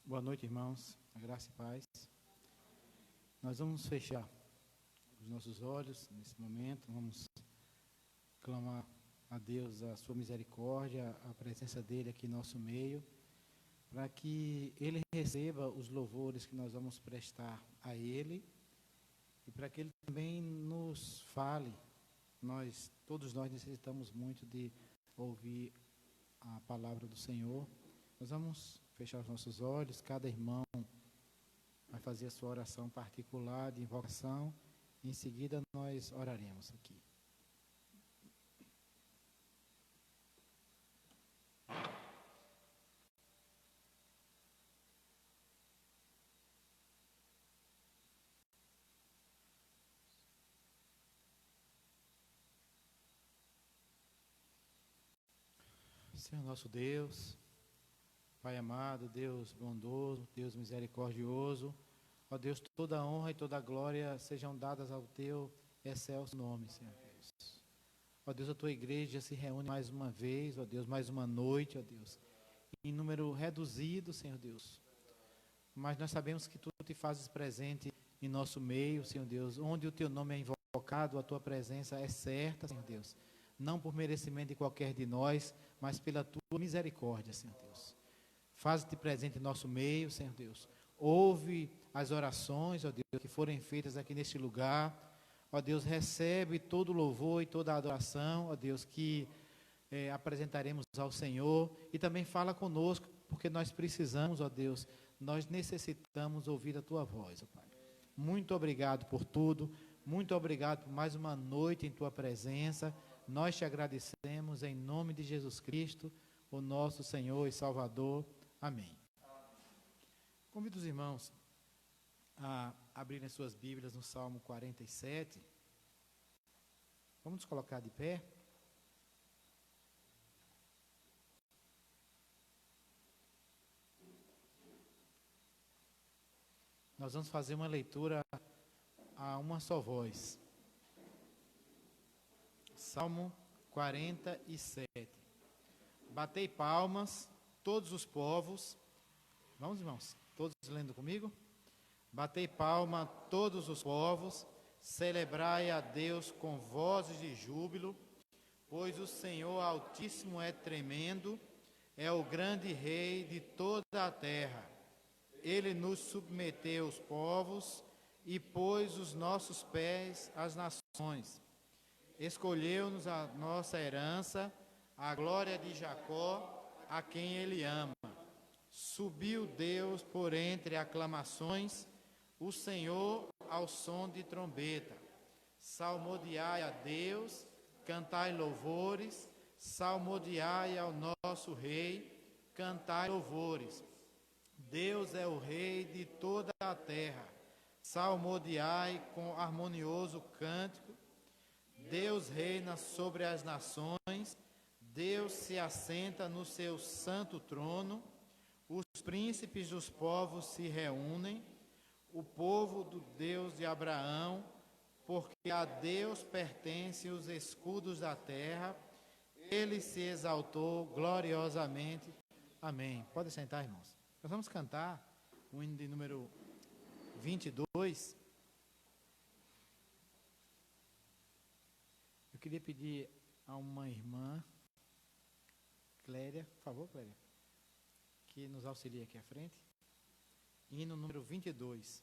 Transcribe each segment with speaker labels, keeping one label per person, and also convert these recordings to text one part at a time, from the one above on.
Speaker 1: Boa noite, irmãos. A graça e paz. Nós vamos fechar os nossos olhos nesse momento. Vamos clamar a Deus a sua misericórdia, a presença dele aqui em nosso meio, para que ele receba os louvores que nós vamos prestar a ele e para que ele também nos fale. Todos nós necessitamos muito de ouvir a palavra do Senhor. Nós vamos fechar os nossos olhos, cada irmão vai fazer a sua oração particular de invocação, e em seguida nós oraremos aqui. Senhor nosso Deus, Pai amado, Deus bondoso, Deus misericordioso, ó Deus, toda a honra e toda a glória sejam dadas ao teu excelso nome, Senhor Deus. Ó Deus, a tua igreja se reúne mais uma vez, ó Deus, mais uma noite, ó Deus, em número reduzido, Senhor Deus. Mas nós sabemos que tu te fazes presente em nosso meio, Senhor Deus, onde o teu nome é invocado, a tua presença é certa, Senhor Deus. Não por merecimento de qualquer de nós, mas pela tua misericórdia, Senhor Deus. Faze-te presente em nosso meio, Senhor Deus. Ouve as orações, ó Deus, que forem feitas aqui neste lugar. Ó Deus, recebe todo o louvor e toda a adoração, ó Deus, que apresentaremos ao Senhor. E também fala conosco, porque nós precisamos, ó Deus, nós necessitamos ouvir a tua voz, ó Pai. Muito obrigado por tudo. Muito obrigado por mais uma noite em tua presença. Nós te agradecemos em nome de Jesus Cristo, o nosso Senhor e Salvador. Amém. Convido os irmãos a abrirem suas Bíblias no Salmo 47. Vamos nos colocar de pé. Nós vamos fazer uma leitura a uma só voz. Salmo 47. Batei palmas, todos os povos. Vamos, irmãos, todos lendo comigo? Batei palma, todos os povos, celebrai a Deus com vozes de júbilo, pois o Senhor Altíssimo é tremendo, é o grande Rei de toda a terra. Ele nos submeteu os povos e pôs os nossos pés às nações. Escolheu-nos a nossa herança, a glória de Jacó, a quem ele ama. Subiu Deus por entre aclamações, o Senhor ao som de trombeta. Salmodiai a Deus, cantai louvores, salmodiai ao nosso Rei, cantai louvores. Deus é o Rei de toda a terra, salmodiai com harmonioso cântico. Deus reina sobre as nações, Deus se assenta no seu santo trono, os príncipes dos povos se reúnem, o povo do Deus de Abraão, porque a Deus pertencem os escudos da terra, ele se exaltou gloriosamente. Amém. Pode sentar, irmãos. Nós vamos cantar o hino de número 22. Eu queria pedir a uma irmã, Cléria, por favor, Cléria, que nos auxilie aqui à frente. Hino número 22.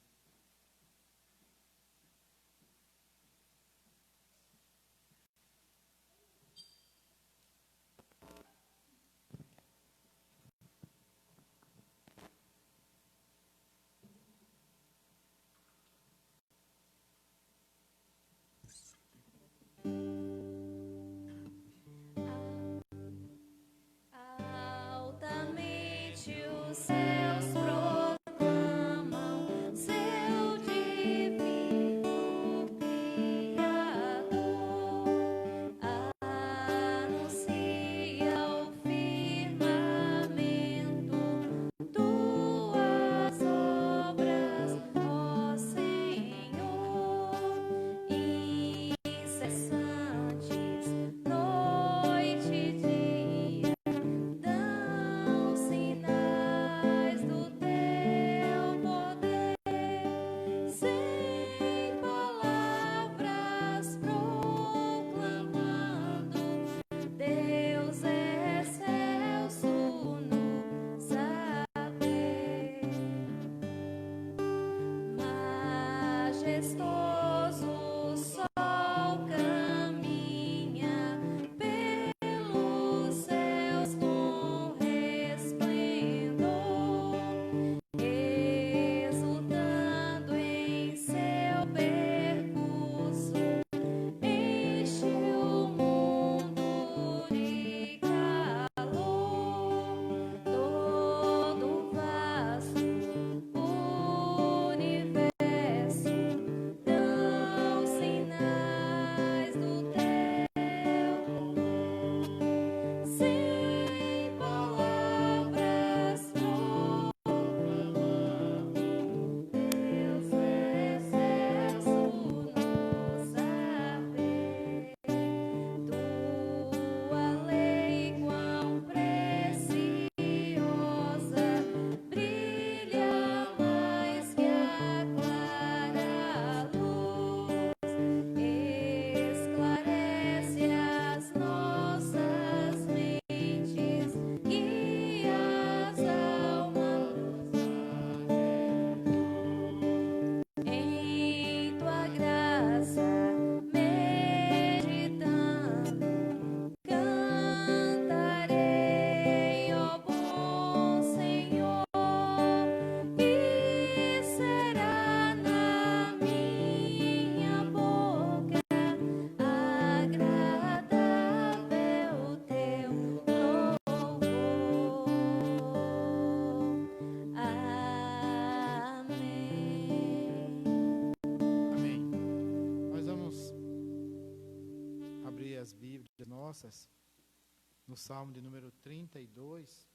Speaker 1: No Salmo de número 32.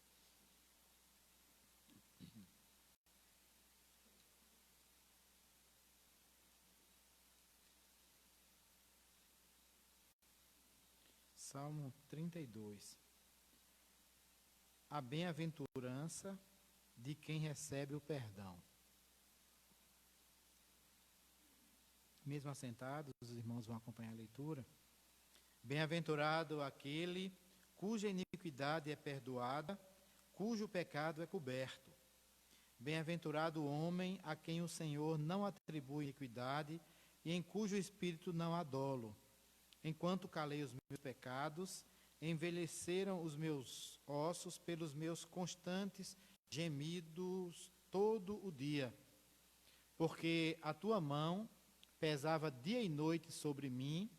Speaker 1: Salmo 32. A bem-aventurança de quem recebe o perdão. Mesmo assentados, os irmãos vão acompanhar a leitura. Bem-aventurado aquele cuja iniquidade é perdoada, cujo pecado é coberto. Bem-aventurado o homem a quem o Senhor não atribui iniquidade e em cujo espírito não há dolo. Enquanto calei os meus pecados, envelheceram os meus ossos pelos meus constantes gemidos todo o dia. Porque a tua mão pesava dia e noite sobre mim,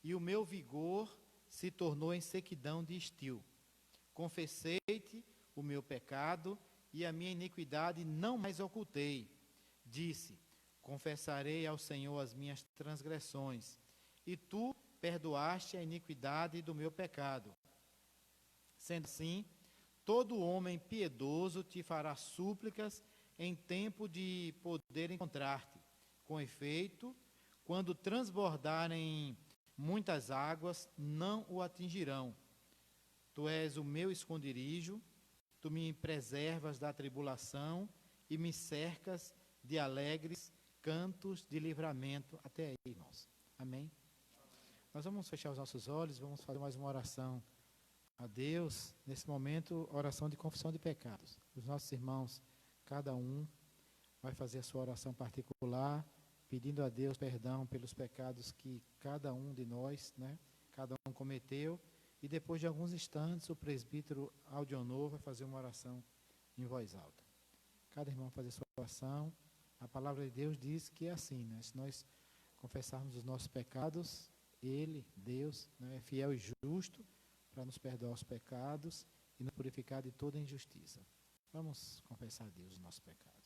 Speaker 1: e o meu vigor se tornou em sequidão de estio. Confessei-te o meu pecado, e a minha iniquidade não mais ocultei. Disse: confessarei ao Senhor as minhas transgressões, e tu perdoaste a iniquidade do meu pecado. Sendo assim, todo homem piedoso te fará súplicas em tempo de poder encontrar-te. Com efeito, quando transbordarem muitas águas, não o atingirão. Tu és o meu esconderijo, tu me preservas da tribulação e me cercas de alegres cantos de livramento. Até aí, irmãos. Amém? Nós vamos fechar os nossos olhos, vamos fazer mais uma oração a Deus. Nesse momento, oração de confissão de pecados. Os nossos irmãos, cada um vai fazer a sua oração particular, pedindo a Deus perdão pelos pecados que cada um de nós, cada um cometeu. E depois de alguns instantes, o presbítero Audionor vai fazer uma oração em voz alta. Cada irmão vai fazer sua oração. A palavra de Deus diz que é assim, se nós confessarmos os nossos pecados, Ele, Deus, é fiel e justo para nos perdoar os pecados e nos purificar de toda injustiça. Vamos confessar a Deus os nossos pecados.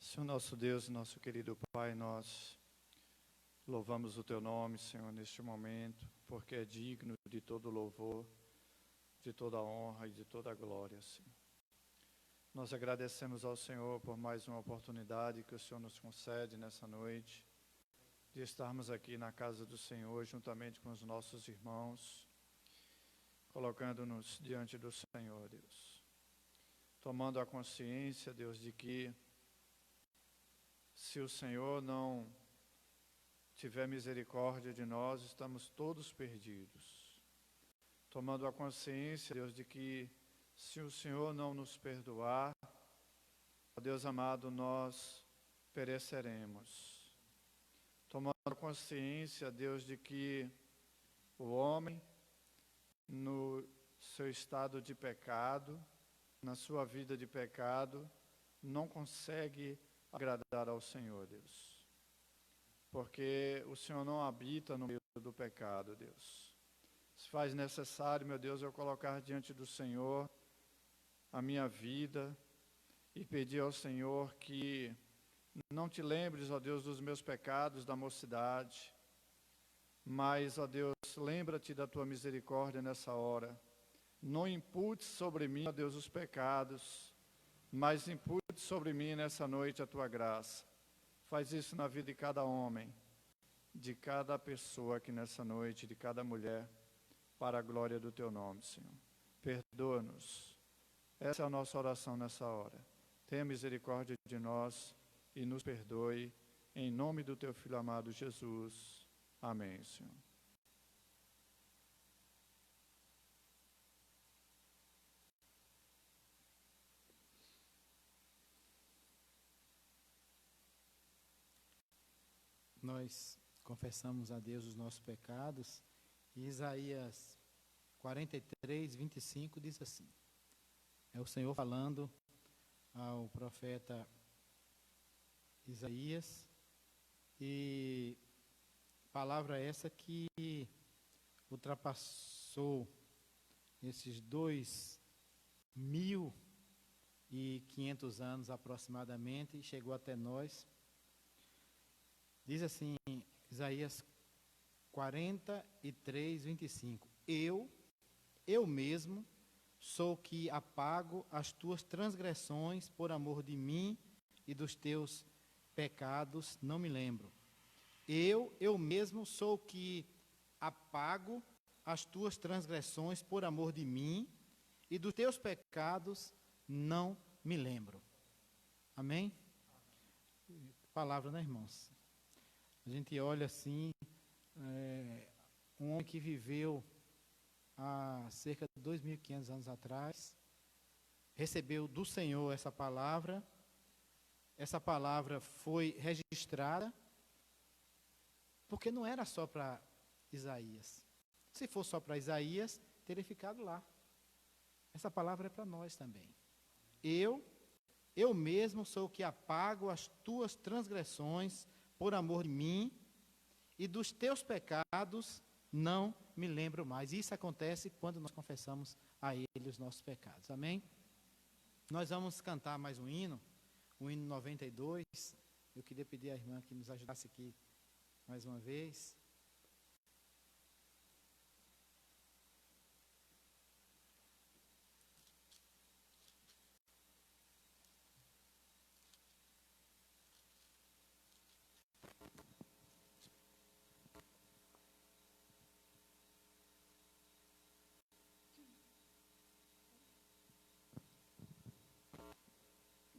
Speaker 2: Senhor nosso Deus e nosso querido Pai, nós louvamos o Teu nome, Senhor, neste momento, porque é digno de todo louvor, de toda honra e de toda glória, Senhor. Nós agradecemos ao Senhor por mais uma oportunidade que o Senhor nos concede nessa noite, de estarmos aqui na casa do Senhor, juntamente com os nossos irmãos, colocando-nos diante do Senhor, Deus. Tomando a consciência, Deus, de que se o Senhor não tiver misericórdia de nós, estamos todos perdidos. Tomando a consciência, Deus, de que se o Senhor não nos perdoar, ó Deus amado, nós pereceremos. Tomando a consciência, Deus, de que o homem, no seu estado de pecado, na sua vida de pecado, não consegue agradar ao Senhor, Deus. Porque o Senhor não habita no meio do pecado, Deus. Se faz necessário, meu Deus, eu colocar diante do Senhor a minha vida e pedir ao Senhor que não te lembres, ó Deus, dos meus pecados da mocidade, mas, ó Deus, lembra-te da tua misericórdia nessa hora. Não impute sobre mim, ó Deus, os pecados, mas impute sobre mim nessa noite a tua graça. Faz isso na vida de cada homem, de cada pessoa aqui nessa noite, de cada mulher, para a glória do teu nome, Senhor. Perdoa-nos. Essa é a nossa oração nessa hora. Tenha misericórdia de nós e nos perdoe, em nome do teu Filho amado Jesus. Amém, Senhor.
Speaker 1: Nós confessamos a Deus os nossos pecados, e Isaías 43, 25 diz assim, é o Senhor falando ao profeta Isaías, e palavra essa que ultrapassou esses 2.500 anos aproximadamente e chegou até nós. Diz assim, Isaías 43, 25, eu mesmo, sou que apago as tuas transgressões por amor de mim, e dos teus pecados não me lembro. Eu mesmo sou que apago as tuas transgressões por amor de mim, e dos teus pecados não me lembro. Amém? Palavra, né, irmãos? A gente olha assim, um homem que viveu há cerca de 2.500 anos atrás, recebeu do Senhor essa palavra foi registrada, porque não era só para Isaías. Se fosse só para Isaías, teria ficado lá. Essa palavra é para nós também. Eu mesmo sou o que apago as tuas transgressões por amor de mim, e dos teus pecados não me lembro mais. Isso acontece quando nós confessamos a Ele os nossos pecados. Amém? Nós vamos cantar mais um hino, o hino 92. Eu queria pedir à irmã que nos ajudasse aqui mais uma vez.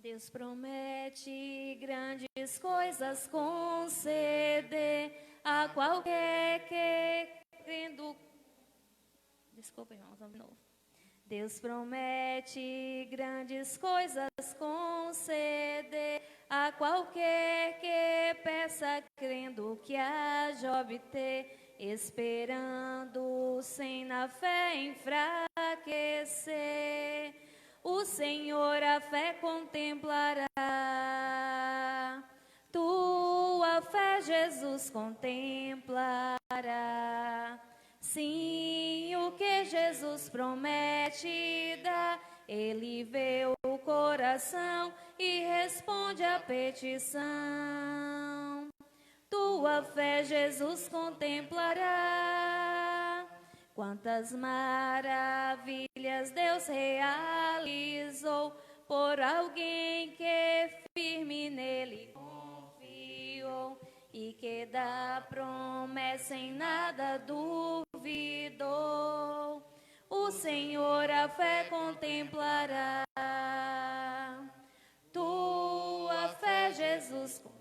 Speaker 3: Deus promete grandes coisas conceder a qualquer que crendo. Desculpa, irmãos, vamos de novo. Deus promete grandes coisas conceder a qualquer que peça, crendo que há de obter, esperando sem na fé enfraquecer. O Senhor a fé contemplará, tua fé Jesus contemplará. Sim, o que Jesus promete dá, Ele vê o coração e responde à petição. Tua fé Jesus contemplará. Quantas maravilhas Deus realizou por alguém que firme nele confiou e que da promessa em nada duvidou. O Senhor a fé contemplará. Tua fé Jesus contemplará.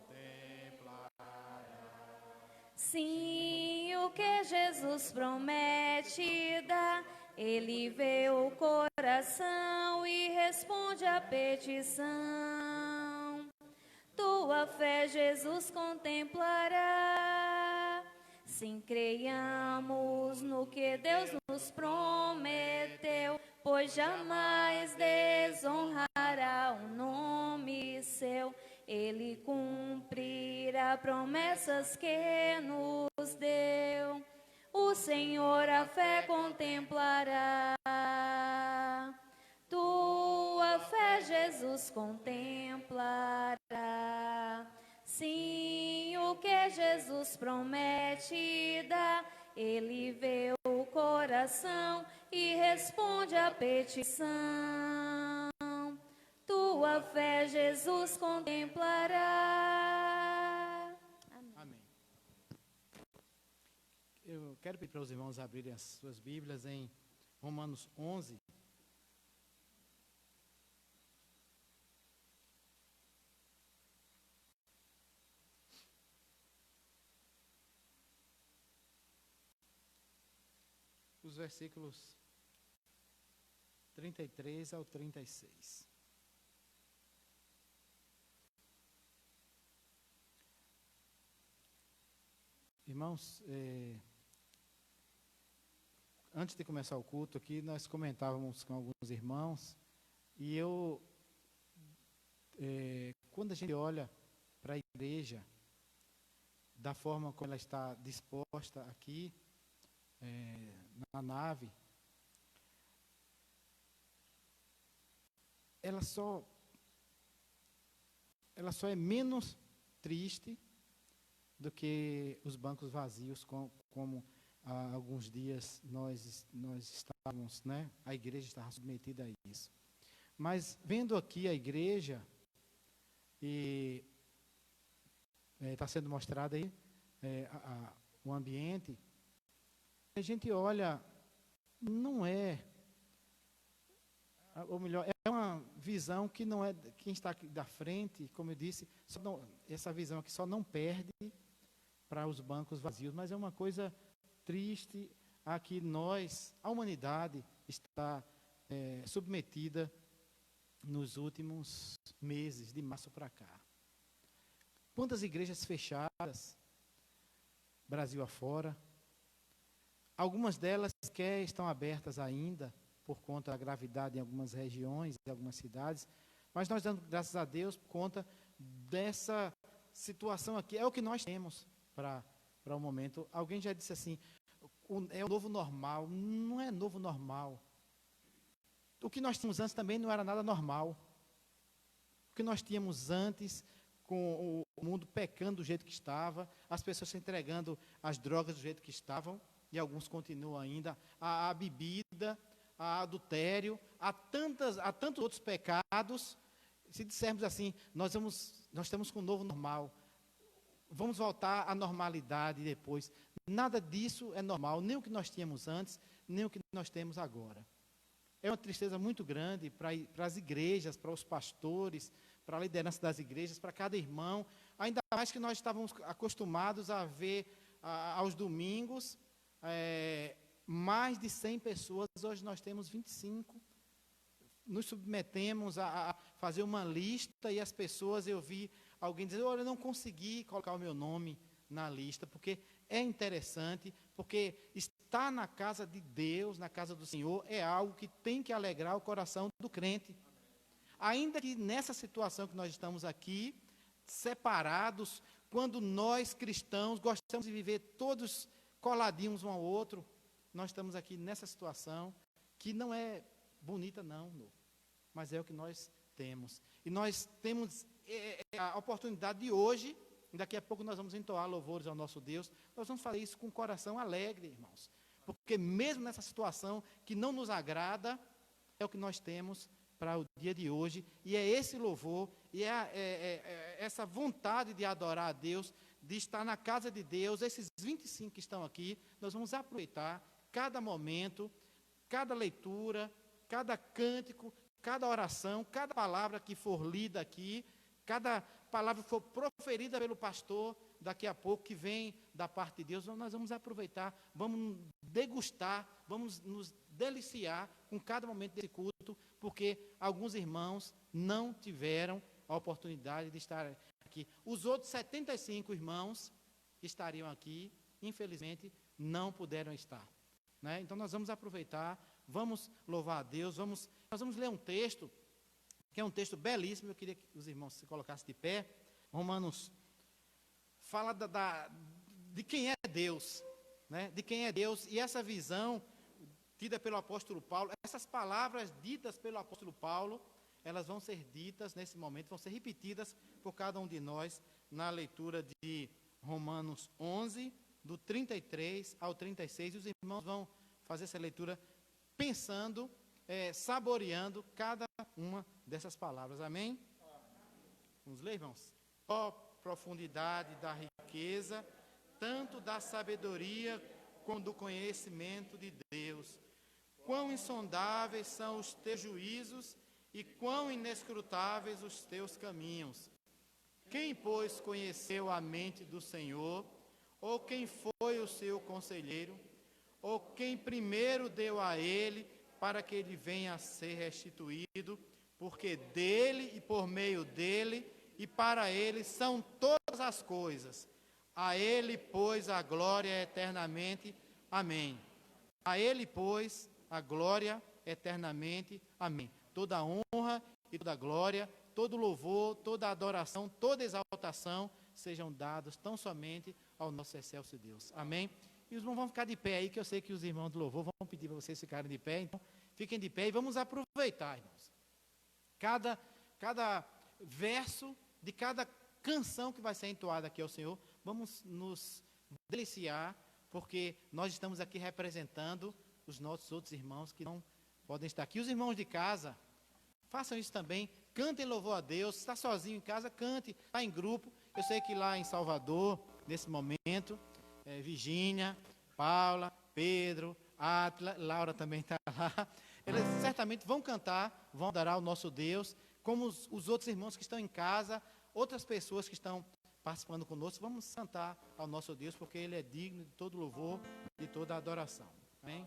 Speaker 3: Sim, o que Jesus promete dá, Ele vê o coração e responde à petição. Tua fé Jesus contemplará. Sim, creiamos no que Deus nos prometeu, pois jamais desonrará o nome seu. Ele cumprirá promessas que nos deu. O Senhor a fé contemplará. Tua fé Jesus contemplará. Sim, o que Jesus promete dá, Ele vê o coração e responde à petição. Tua fé Jesus contemplará.
Speaker 1: Amém. Eu quero pedir para os irmãos abrirem as suas Bíblias em Romanos 11. Os versículos 33 ao 36. Irmãos, antes de começar o culto aqui, nós comentávamos com alguns irmãos, e quando a gente olha para a igreja, da forma como ela está disposta aqui, na nave, ela só é menos triste do que os bancos vazios, como há alguns dias nós estávamos, né? A igreja estava submetida a isso. Mas vendo aqui a igreja, e está sendo mostrado aí o ambiente, a gente olha, não é, ou melhor, é uma visão que não é quem está aqui da frente, como eu disse, essa visão aqui só não perde para os bancos vazios, mas é uma coisa triste a que nós, a humanidade, está submetida nos últimos meses, de março para cá. Quantas igrejas fechadas, Brasil afora, algumas delas sequer estão abertas ainda, por conta da gravidade em algumas regiões, em algumas cidades, mas nós damos graças a Deus por conta dessa situação aqui. É o que nós temos para o momento. Alguém já disse assim, é o novo normal. Não é novo normal. O que nós tínhamos antes também não era nada normal. O que nós tínhamos antes, com o mundo pecando do jeito que estava, as pessoas se entregando às drogas do jeito que estavam, e alguns continuam ainda, a bebida, a adultério, a tantos outros pecados. Se dissermos assim, nós estamos com um novo normal, vamos voltar à normalidade depois. Nada disso é normal, nem o que nós tínhamos antes, nem o que nós temos agora. É uma tristeza muito grande para as igrejas, para os pastores, para a liderança das igrejas, para cada irmão, ainda mais que nós estávamos acostumados a ver aos domingos, mais de 100 pessoas, hoje nós temos 25. Nos submetemos a fazer uma lista e as pessoas, eu vi alguém dizer, olha, eu não consegui colocar o meu nome na lista, porque é interessante, porque estar na casa de Deus, na casa do Senhor, é algo que tem que alegrar o coração do crente. Ainda que nessa situação que nós estamos aqui, separados, quando nós cristãos gostamos de viver todos coladinhos um ao outro, nós estamos aqui nessa situação que não é bonita não, mas é o que nós temos. E nós temos a oportunidade de hoje, daqui a pouco nós vamos entoar louvores ao nosso Deus, nós vamos fazer isso com o coração alegre, irmãos. Porque mesmo nessa situação que não nos agrada, é o que nós temos para o dia de hoje, e é esse louvor, e essa vontade de adorar a Deus, de estar na casa de Deus, esses 25 que estão aqui, nós vamos aproveitar cada momento, cada leitura, cada cântico, cada oração, cada palavra que for lida aqui, cada palavra que for proferida pelo pastor, daqui a pouco, que vem da parte de Deus, nós vamos aproveitar, vamos degustar, vamos nos deliciar com cada momento desse culto, porque alguns irmãos não tiveram a oportunidade de estar aqui. Os outros 75 irmãos que estariam aqui, infelizmente, não puderam estar. Né? Então, nós vamos aproveitar, vamos louvar a Deus, nós vamos ler um texto, que é um texto belíssimo, eu queria que os irmãos se colocassem de pé. Romanos fala de quem é Deus, né? De quem é Deus, e essa visão tida pelo apóstolo Paulo, essas palavras ditas pelo apóstolo Paulo, elas vão ser ditas nesse momento, vão ser repetidas por cada um de nós na leitura de Romanos 11, do 33 ao 36, e os irmãos vão fazer essa leitura pensando, saboreando cada uma dessas palavras. Amém? Vamos ler, irmãos? Ó profundidade da riqueza, tanto da sabedoria como do conhecimento de Deus. Quão insondáveis são os teus juízos e quão inescrutáveis os teus caminhos. Quem, pois, conheceu a mente do Senhor? Ou quem foi o seu conselheiro? Ou quem primeiro deu a ele para que ele venha a ser restituído? Porque dele e por meio dele e para ele são todas as coisas. A ele, pois, a glória eternamente. Amém. A ele, pois, a glória eternamente. Amém. Toda honra e toda glória, todo louvor, toda adoração, toda exaltação sejam dados tão somente ao nosso excelso Deus. Amém? E os irmãos vão ficar de pé aí, que eu sei que os irmãos do louvor vão pedir para vocês ficarem de pé. Então, fiquem de pé e vamos aproveitar, irmãos. Cada verso de cada canção que vai ser entoada aqui ao Senhor, vamos nos deliciar, porque nós estamos aqui representando os nossos outros irmãos que não podem estar aqui. Os irmãos de casa, façam isso também. Cantem louvor a Deus. Se está sozinho em casa, cante. Está em grupo. Eu sei que lá em Salvador, nesse momento, Virgínia, Paula, Pedro, Átila, Laura também está lá. Eles certamente vão cantar, vão adorar o nosso Deus, como os outros irmãos que estão em casa, outras pessoas que estão participando conosco. Vamos cantar ao nosso Deus, porque Ele é digno de todo louvor, de toda adoração. Amém?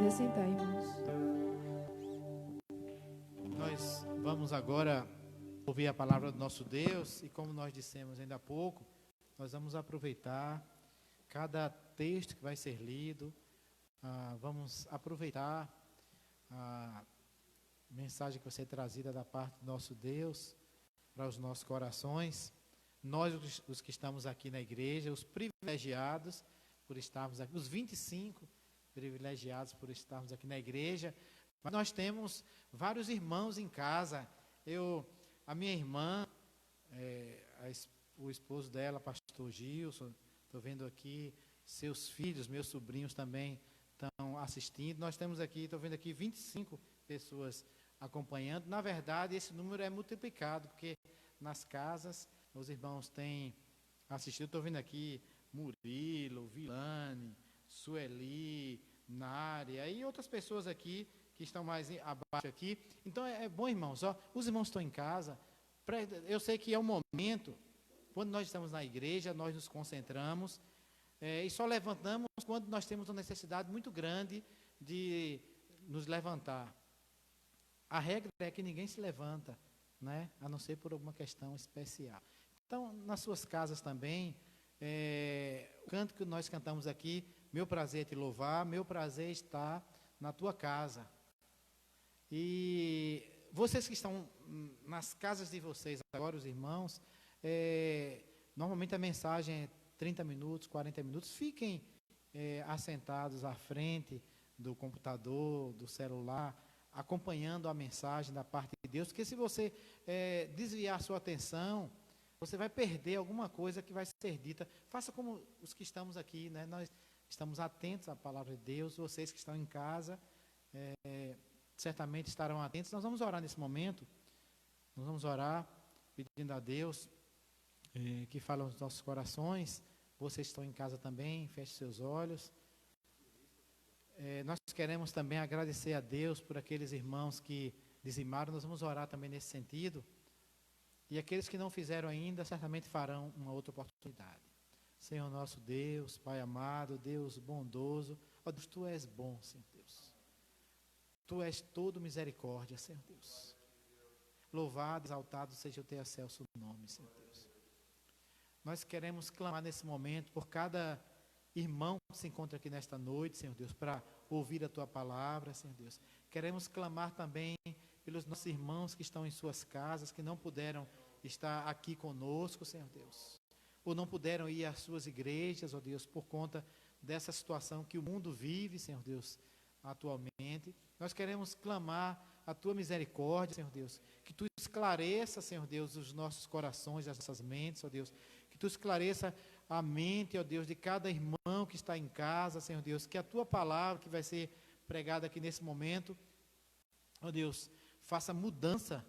Speaker 4: Pode assentar, irmãos.
Speaker 1: Nós vamos agora ouvir a palavra do nosso Deus e, como nós dissemos ainda há pouco, nós vamos aproveitar cada texto que vai ser lido, vamos aproveitar a mensagem que vai ser trazida da parte do nosso Deus para os nossos corações. Nós, os que estamos aqui na igreja, os privilegiados por estarmos aqui, os 25 privilegiados por estarmos aqui na igreja, mas nós temos vários irmãos em casa. A minha irmã, o esposo dela, pastor Gilson, estou vendo aqui, seus filhos, meus sobrinhos também estão assistindo. Nós temos aqui, estou vendo aqui 25 pessoas acompanhando. Na verdade, esse número é multiplicado, porque nas casas os irmãos têm assistido. Estou vendo aqui Murilo, Vilane, Sueli, Nária e outras pessoas aqui que estão mais abaixo aqui. Então é bom, irmãos, os irmãos estão em casa. Eu sei que é um momento, quando nós estamos na igreja, nós nos concentramos e só levantamos quando nós temos uma necessidade muito grande de nos levantar. A regra é que ninguém se levanta, né, a não ser por alguma questão especial. Então, nas suas casas também, o canto que nós cantamos aqui, meu prazer é te louvar, meu prazer está na tua casa. E vocês que estão nas casas de vocês agora, os irmãos, normalmente a mensagem é 30 minutos, 40 minutos, fiquem assentados à frente do computador, do celular, acompanhando a mensagem da parte de Deus, porque se você desviar a sua atenção, você vai perder alguma coisa que vai ser dita. Faça como os que estamos aqui, né? Nós estamos atentos à palavra de Deus. Vocês que estão em casa, certamente estarão atentos. Nós vamos orar nesse momento. Nós vamos orar pedindo a Deus que fale aos nossos corações. Vocês estão em casa também, feche seus olhos. Nós queremos também agradecer a Deus por aqueles irmãos que dizimaram. Nós vamos orar também nesse sentido. E aqueles que não fizeram ainda, certamente farão uma outra oportunidade. Senhor nosso Deus, Pai amado, Deus bondoso, ó Deus, Tu és bom, Senhor Deus. Tu és todo misericórdia, Senhor Deus. Louvado, exaltado seja o Teu excelso nome, Senhor Deus. Nós queremos clamar nesse momento por cada irmão que se encontra aqui nesta noite, Senhor Deus, para ouvir a Tua palavra, Senhor Deus. Queremos clamar também pelos nossos irmãos que estão em suas casas, que não puderam estar aqui conosco, Senhor Deus, ou não puderam ir às suas igrejas, ó Deus, por conta dessa situação que o mundo vive, Senhor Deus, atualmente. Nós queremos clamar a Tua misericórdia, Senhor Deus, que Tu esclareça, Senhor Deus, os nossos corações, as nossas mentes, ó Deus, que Tu esclareça a mente, ó Deus, de cada irmão que está em casa, Senhor Deus, que a Tua palavra que vai ser pregada aqui nesse momento, ó Deus, faça mudança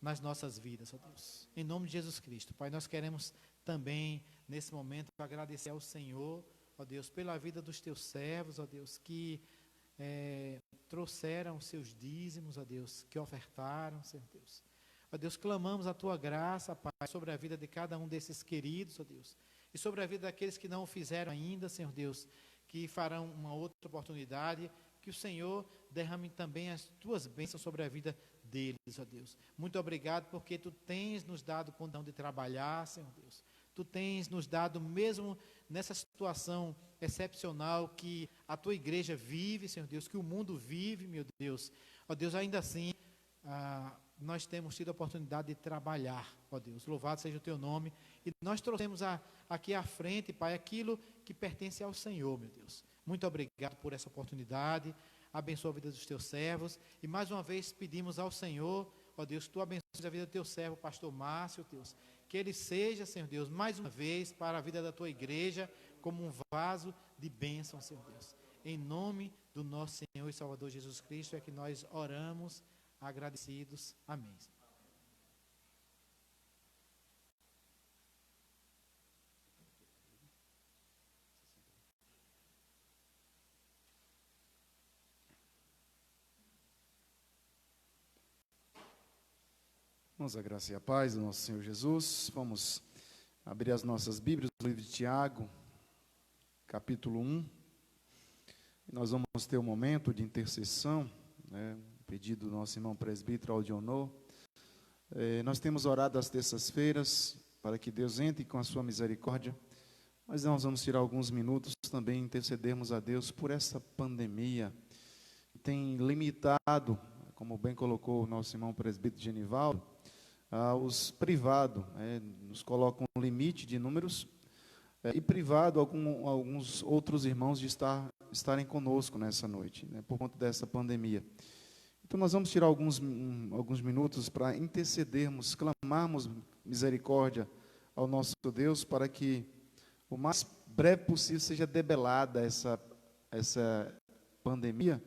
Speaker 1: nas nossas vidas, ó Deus. Em nome de Jesus Cristo, Pai, nós queremos também, nesse momento, agradecer ao Senhor, ó Deus, pela vida dos Teus servos, ó Deus, que trouxeram seus dízimos, ó Deus, que ofertaram, Senhor Deus. Ó Deus, clamamos a Tua graça, Pai, sobre a vida de cada um desses queridos, ó Deus, e sobre a vida daqueles que não o fizeram ainda, Senhor Deus, que farão uma outra oportunidade, que o Senhor derrame também as Tuas bênçãos sobre a vida deles, ó Deus. Muito obrigado porque Tu tens nos dado condição de trabalhar, Senhor Deus. Tu tens nos dado, mesmo nessa situação excepcional que a Tua igreja vive, Senhor Deus, que o mundo vive, meu Deus. Ó Deus, ainda assim, nós temos tido a oportunidade de trabalhar, ó Deus. Louvado seja o Teu nome. E nós trouxemos aqui à frente, Pai, aquilo que pertence ao Senhor, meu Deus. Muito obrigado por essa oportunidade. Abençoa a vida dos Teus servos. E mais uma vez pedimos ao Senhor, ó Deus, Tu abençoes a vida do Teu servo, pastor Márcio, Deus. Que ele seja, Senhor Deus, mais uma vez para a vida da Tua igreja, como um vaso de bênção, Senhor Deus. Em nome do nosso Senhor e Salvador Jesus Cristo é que nós oramos agradecidos. Amém.
Speaker 5: Vamos a graça e a paz do nosso Senhor Jesus. Vamos abrir as nossas Bíblias no livro de Tiago, capítulo 1. Nós vamos ter um momento de intercessão, né, pedido do nosso irmão presbítero Aldionor. Nós temos orado às terças-feiras para que Deus entre com a sua misericórdia, mas nós vamos tirar alguns minutos também intercedermos a Deus por essa pandemia que tem limitado, como bem colocou o nosso irmão presbítero Genivaldo, os privados, nos colocam um limite de números, e privado alguns outros irmãos de estarem conosco nessa noite, né, por conta dessa pandemia. Então nós vamos tirar alguns minutos para intercedermos, clamarmos misericórdia ao nosso Deus, para que o mais breve possível seja debelada essa pandemia,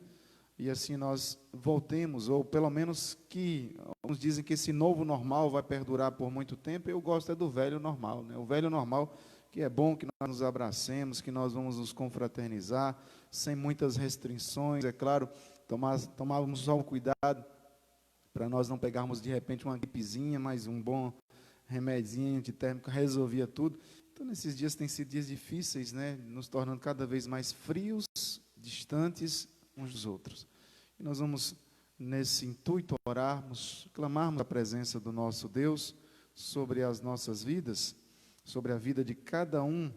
Speaker 5: e assim nós voltemos, ou pelo menos que, alguns dizem que esse novo normal vai perdurar por muito tempo. Eu gosto do velho normal, né? O velho normal, que é bom que nós nos abracemos, que nós vamos nos confraternizar, sem muitas restrições, é claro, tomávamos só o cuidado, para nós não pegarmos de repente uma gripezinha, mas um bom remedinho antitérmico resolvia tudo. Então, nesses dias têm sido dias difíceis, né? Nos tornando cada vez mais frios, distantes uns dos outros. E nós vamos, nesse intuito, orarmos, clamarmos a presença do nosso Deus sobre as nossas vidas, sobre a vida de cada um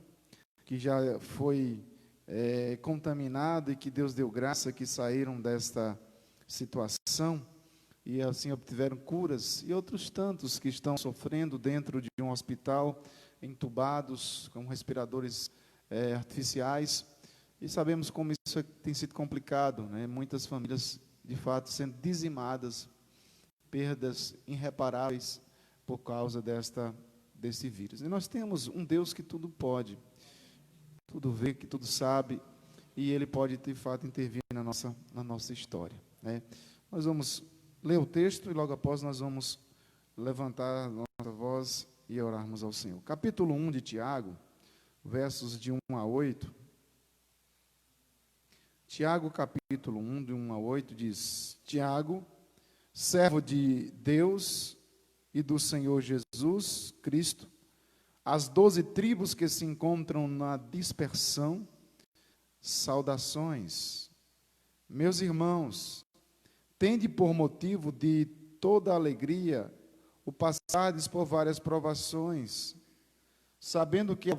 Speaker 5: que já foi contaminado e que Deus deu graça, que saíram desta situação e assim obtiveram curas, e outros tantos que estão sofrendo dentro de um hospital, entubados, com respiradores artificiais. E sabemos como isso tem sido complicado, né? Muitas famílias, de fato, sendo dizimadas, perdas irreparáveis por causa desse vírus. E nós temos um Deus que tudo pode, tudo vê, que tudo sabe, e Ele pode, de fato, intervir na nossa história, né? Nós vamos ler o texto e logo após nós vamos levantar a nossa voz e orarmos ao Senhor. Capítulo 1 de Tiago, versos de 1 a 8. Tiago, capítulo 1, de 1 a 8, diz: Tiago, servo de Deus e do Senhor Jesus Cristo, as 12 tribos que se encontram na dispersão, saudações. Meus irmãos, tende por motivo de toda alegria o passardes por várias provações, sabendo que a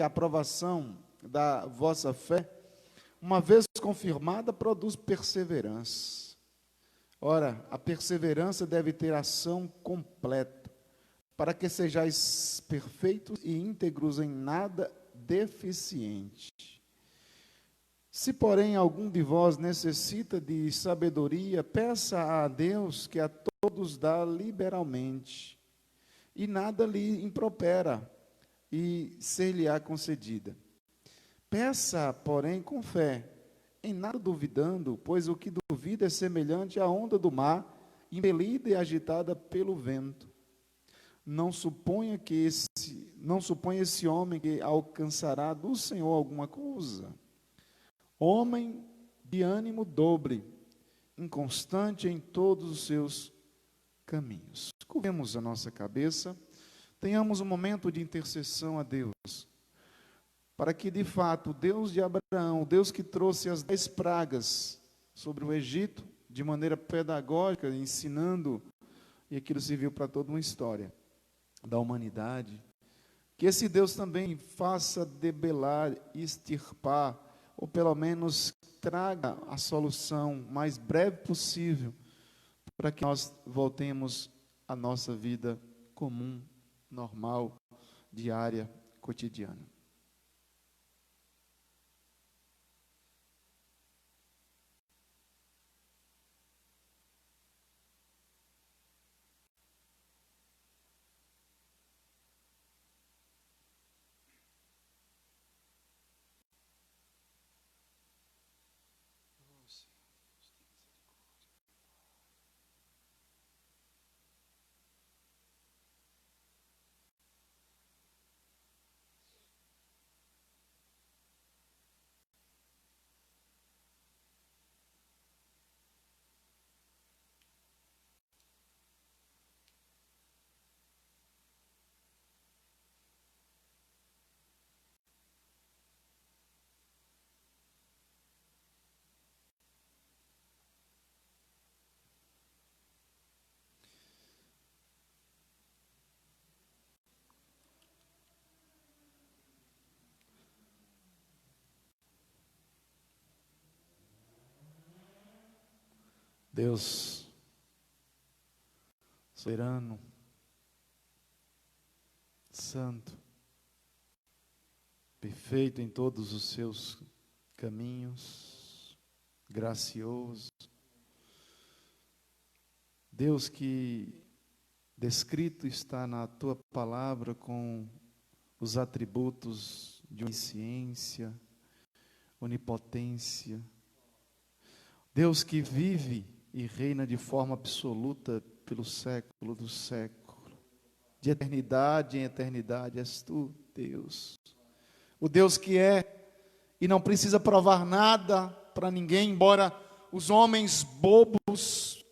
Speaker 5: aprovação da vossa fé, uma vez confirmada, produz perseverança. Ora, a perseverança deve ter ação completa, para que sejais perfeitos e íntegros, em nada deficiente. Se, porém, algum de vós necessita de sabedoria, peça a Deus, que a todos dá liberalmente, e nada lhe impropera, e ser-lhe-á concedida. Peça, porém, com fé, em nada duvidando, pois o que duvida é semelhante à onda do mar, impelida e agitada pelo vento. Não suponha esse homem que alcançará do Senhor alguma coisa. Homem de ânimo dobre, inconstante em todos os seus caminhos. Curvemos a nossa cabeça, tenhamos um momento de intercessão a Deus, para que, de fato, o Deus de Abraão, o Deus que trouxe as 10 pragas sobre o Egito, de maneira pedagógica, ensinando, e aquilo serviu para toda uma história da humanidade, que esse Deus também faça debelar, extirpar, ou pelo menos traga a solução mais breve possível, para que nós voltemos à nossa vida comum, normal, diária, cotidiana. Deus soberano, santo, perfeito em todos os seus caminhos, gracioso. Deus que descrito está na tua palavra com os atributos de onisciência, onipotência. Deus que vive e reina de forma absoluta pelo século do século. De eternidade em eternidade és tu, Deus. O Deus que é e não precisa provar nada para ninguém, embora os homens bobos,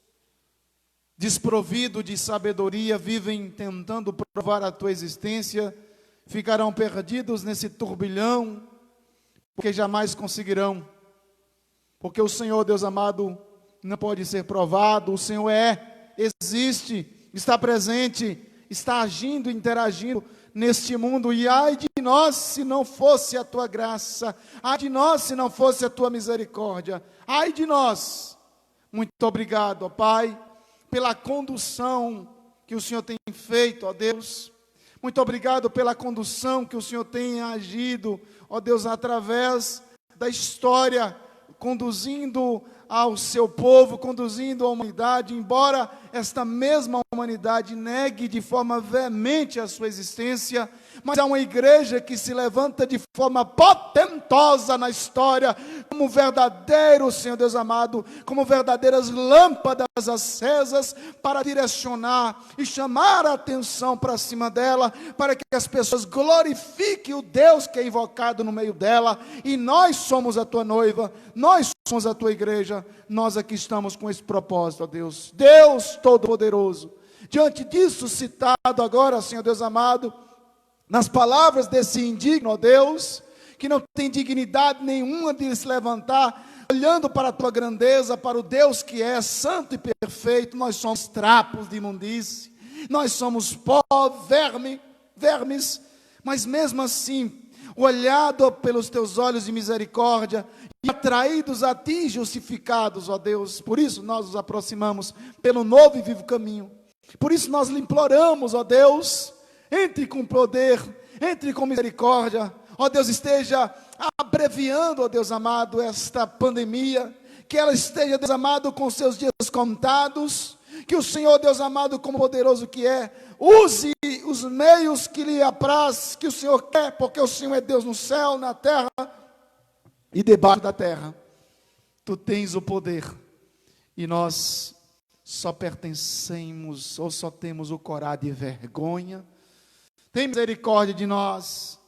Speaker 5: desprovidos de sabedoria, vivem tentando provar a tua existência, ficarão perdidos nesse turbilhão, porque jamais conseguirão. Porque o Senhor, Deus amado, não pode ser provado. O Senhor existe, está presente, está agindo, interagindo neste mundo. E ai de nós se não fosse a tua graça, ai de nós se não fosse a tua misericórdia, ai de nós. Muito obrigado, ó Pai, pela condução que o Senhor tem feito, ó Deus. Muito obrigado pela condução que o Senhor tem agido, ó Deus, através da história, conduzindo ao seu povo, conduzindo a humanidade, embora esta mesma humanidade negue de forma veemente a sua existência, mas há uma igreja que se levanta de forma potentosa na história, como verdadeiro, Senhor Deus amado, como verdadeiras lâmpadas acesas para direcionar e chamar a atenção para cima dela, para que as pessoas glorifiquem o Deus que é invocado no meio dela. E nós somos a tua noiva, nós somos a tua igreja, nós aqui estamos com esse propósito, ó Deus. Deus Todo-Poderoso, diante disso citado agora, Senhor Deus amado, nas palavras desse indigno, ó Deus, que não tem dignidade nenhuma de se levantar, olhando para a tua grandeza, para o Deus que é santo e perfeito, nós somos trapos de imundície, nós somos pó, vermes, mas mesmo assim, olhado pelos teus olhos de misericórdia, e atraídos a ti, justificados, ó Deus. Por isso nós nos aproximamos pelo novo e vivo caminho. Por isso nós lhe imploramos, ó Deus, entre com poder, entre com misericórdia, ó Deus, esteja abreviando, ó Deus amado, esta pandemia, que ela esteja, Deus amado, com seus dias contados, que o Senhor, Deus amado, como poderoso que é, use os meios que lhe apraz, que o Senhor quer, porque o Senhor é Deus no céu, na terra e debaixo da terra. Tu tens o poder, e nós só pertencemos, ou só temos o coragem de vergonha. Tem misericórdia de nós.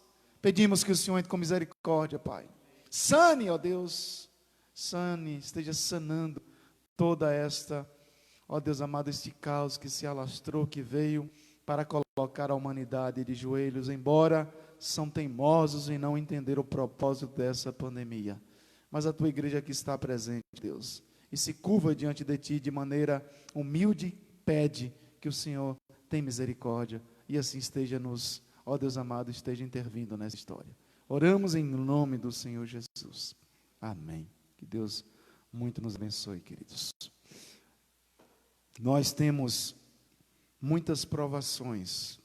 Speaker 5: Pedimos que o Senhor entre com misericórdia, Pai. Sane, ó Deus, sane, esteja sanando toda esta, ó Deus amado, este caos que se alastrou, que veio para colocar a humanidade de joelhos, embora são teimosos em não entender o propósito dessa pandemia. Mas a tua igreja aqui está presente, Deus, e se curva diante de ti de maneira humilde, pede que o Senhor tenha misericórdia, e assim esteja nos, ó Deus amado, esteja intervindo nessa história. Oramos em nome do Senhor Jesus. Amém. Que Deus muito nos abençoe, queridos. Nós temos muitas provações.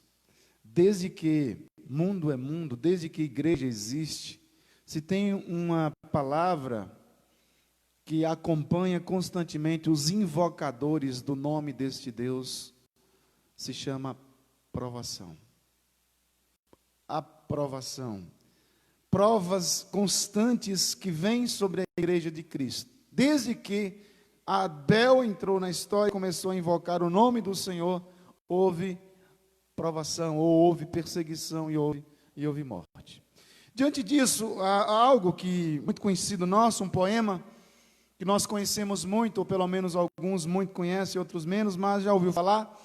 Speaker 5: Desde que mundo é mundo, desde que igreja existe, se tem uma palavra que acompanha constantemente os invocadores do nome deste Deus, se chama provação. Aprovação. Provas constantes que vêm sobre a igreja de Cristo. Desde que Abel entrou na história e começou a invocar o nome do Senhor, houve provação, ou houve perseguição e houve morte. Diante disso, há algo que muito conhecido nosso, um poema que nós conhecemos muito, ou pelo menos alguns muito conhecem, outros menos, mas já ouviu falar.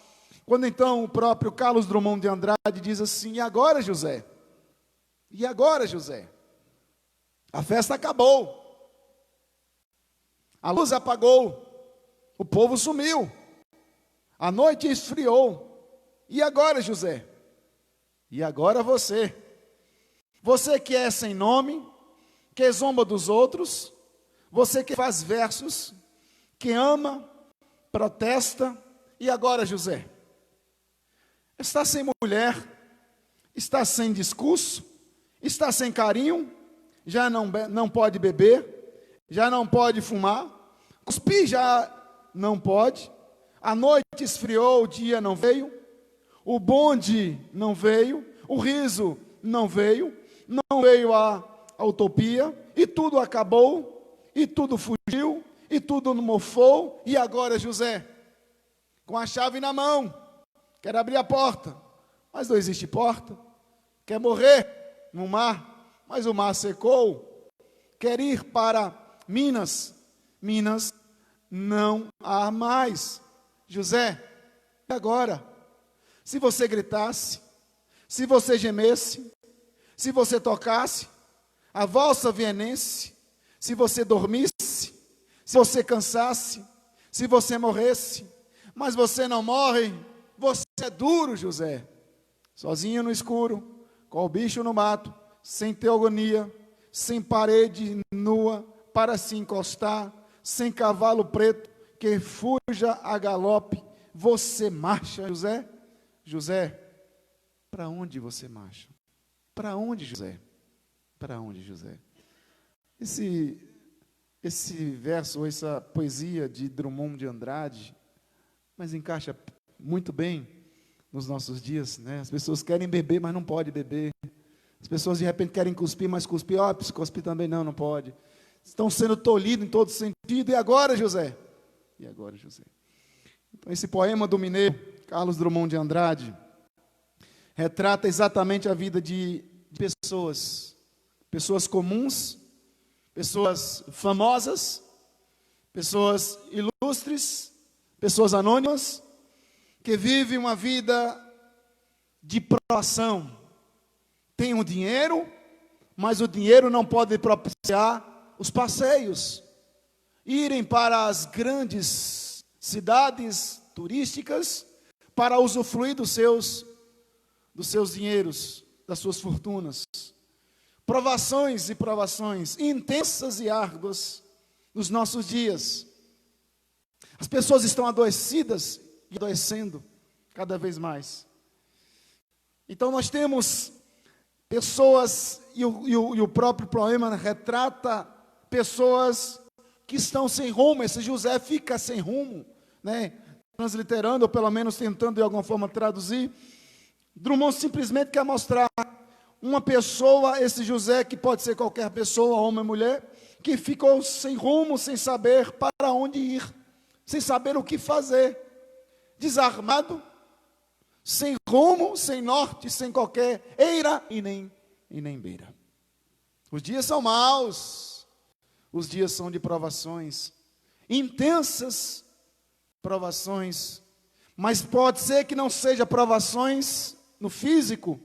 Speaker 5: Quando então o próprio Carlos Drummond de Andrade diz assim: e agora, José? E agora, José? A festa acabou. A luz apagou. O povo sumiu. A noite esfriou. E agora, José? E agora você? Você que é sem nome, que zomba dos outros, você que faz versos, que ama, protesta. E agora, José? Está sem mulher, está sem discurso, está sem carinho, já não pode beber, já não pode fumar, cuspir já não pode, a noite esfriou, o dia não veio, o bonde não veio, o riso não veio a utopia, e tudo acabou, e tudo fugiu, e tudo mofou. E agora, José, com a chave na mão, quer abrir a porta, mas não existe porta. Quer morrer no mar, mas o mar secou. Quer ir para Minas, Minas não há mais. José, e agora? Se você gritasse, se você gemesse, se você tocasse a valsa vienense, se você dormisse, se você cansasse, se você morresse, mas você não morre, você é duro, José, sozinho no escuro, com o bicho no mato, sem teogonia, sem parede nua para se encostar, sem cavalo preto que fuja a galope, você marcha, José? José, para onde você marcha? Para onde, José? Para onde, José? Esse verso, essa poesia de Drummond de Andrade, mas encaixa muito bem nos nossos dias, né? As pessoas querem beber, mas não pode beber. As pessoas de repente querem cuspir, mas cuspir, cuspir também não pode. Estão sendo tolhidos em todo sentido. E agora, José? E agora, José? Então, esse poema do mineiro Carlos Drummond de Andrade retrata exatamente a vida de pessoas comuns, pessoas famosas, pessoas ilustres, pessoas anônimas, que vivem uma vida de provação. Tem o dinheiro, mas o dinheiro não pode propiciar os passeios, irem para as grandes cidades turísticas para usufruir dos seus dinheiros, das suas fortunas. Provações e provações intensas e árduas nos nossos dias. As pessoas estão adoecidas e adoecendo cada vez mais. Então nós temos pessoas, e o próprio poema retrata pessoas que estão sem rumo. Esse José fica sem rumo, né? Transliterando, ou pelo menos tentando de alguma forma traduzir, Drummond simplesmente quer mostrar uma pessoa, esse José, que pode ser qualquer pessoa, homem ou mulher, que ficou sem rumo, sem saber para onde ir, sem saber o que fazer, desarmado, sem rumo, sem norte, sem qualquer eira e nem beira. Os dias são maus, os dias são de provações, intensas provações, mas pode ser que não seja provações no físico,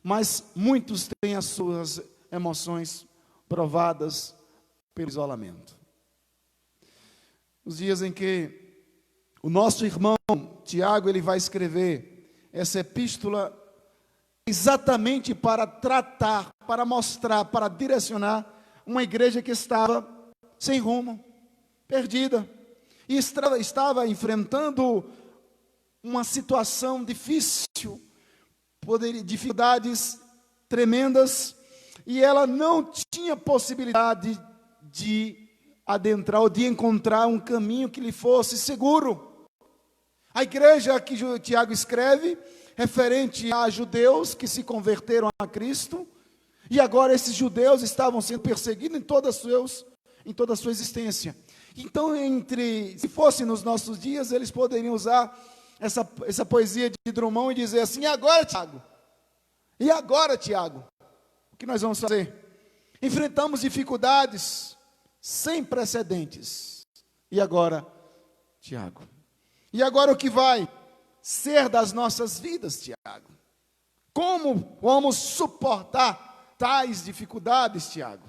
Speaker 5: mas muitos têm as suas emoções provadas pelo isolamento. Os dias em que o nosso irmão Tiago, ele vai escrever essa epístola exatamente para tratar, para mostrar, para direcionar uma igreja que estava sem rumo, perdida, e estava enfrentando uma situação difícil, dificuldades tremendas, e ela não tinha possibilidade de adentrar ou de encontrar um caminho que lhe fosse seguro. A igreja que Tiago escreve, referente a judeus que se converteram a Cristo, e agora esses judeus estavam sendo perseguidos em toda a sua existência. Então, se fosse nos nossos dias, eles poderiam usar essa poesia de Drummond e dizer assim: e agora, Tiago? E agora, Tiago? O que nós vamos fazer? Enfrentamos dificuldades sem precedentes. E agora, Tiago? E agora o que vai ser das nossas vidas, Tiago? Como vamos suportar tais dificuldades, Tiago?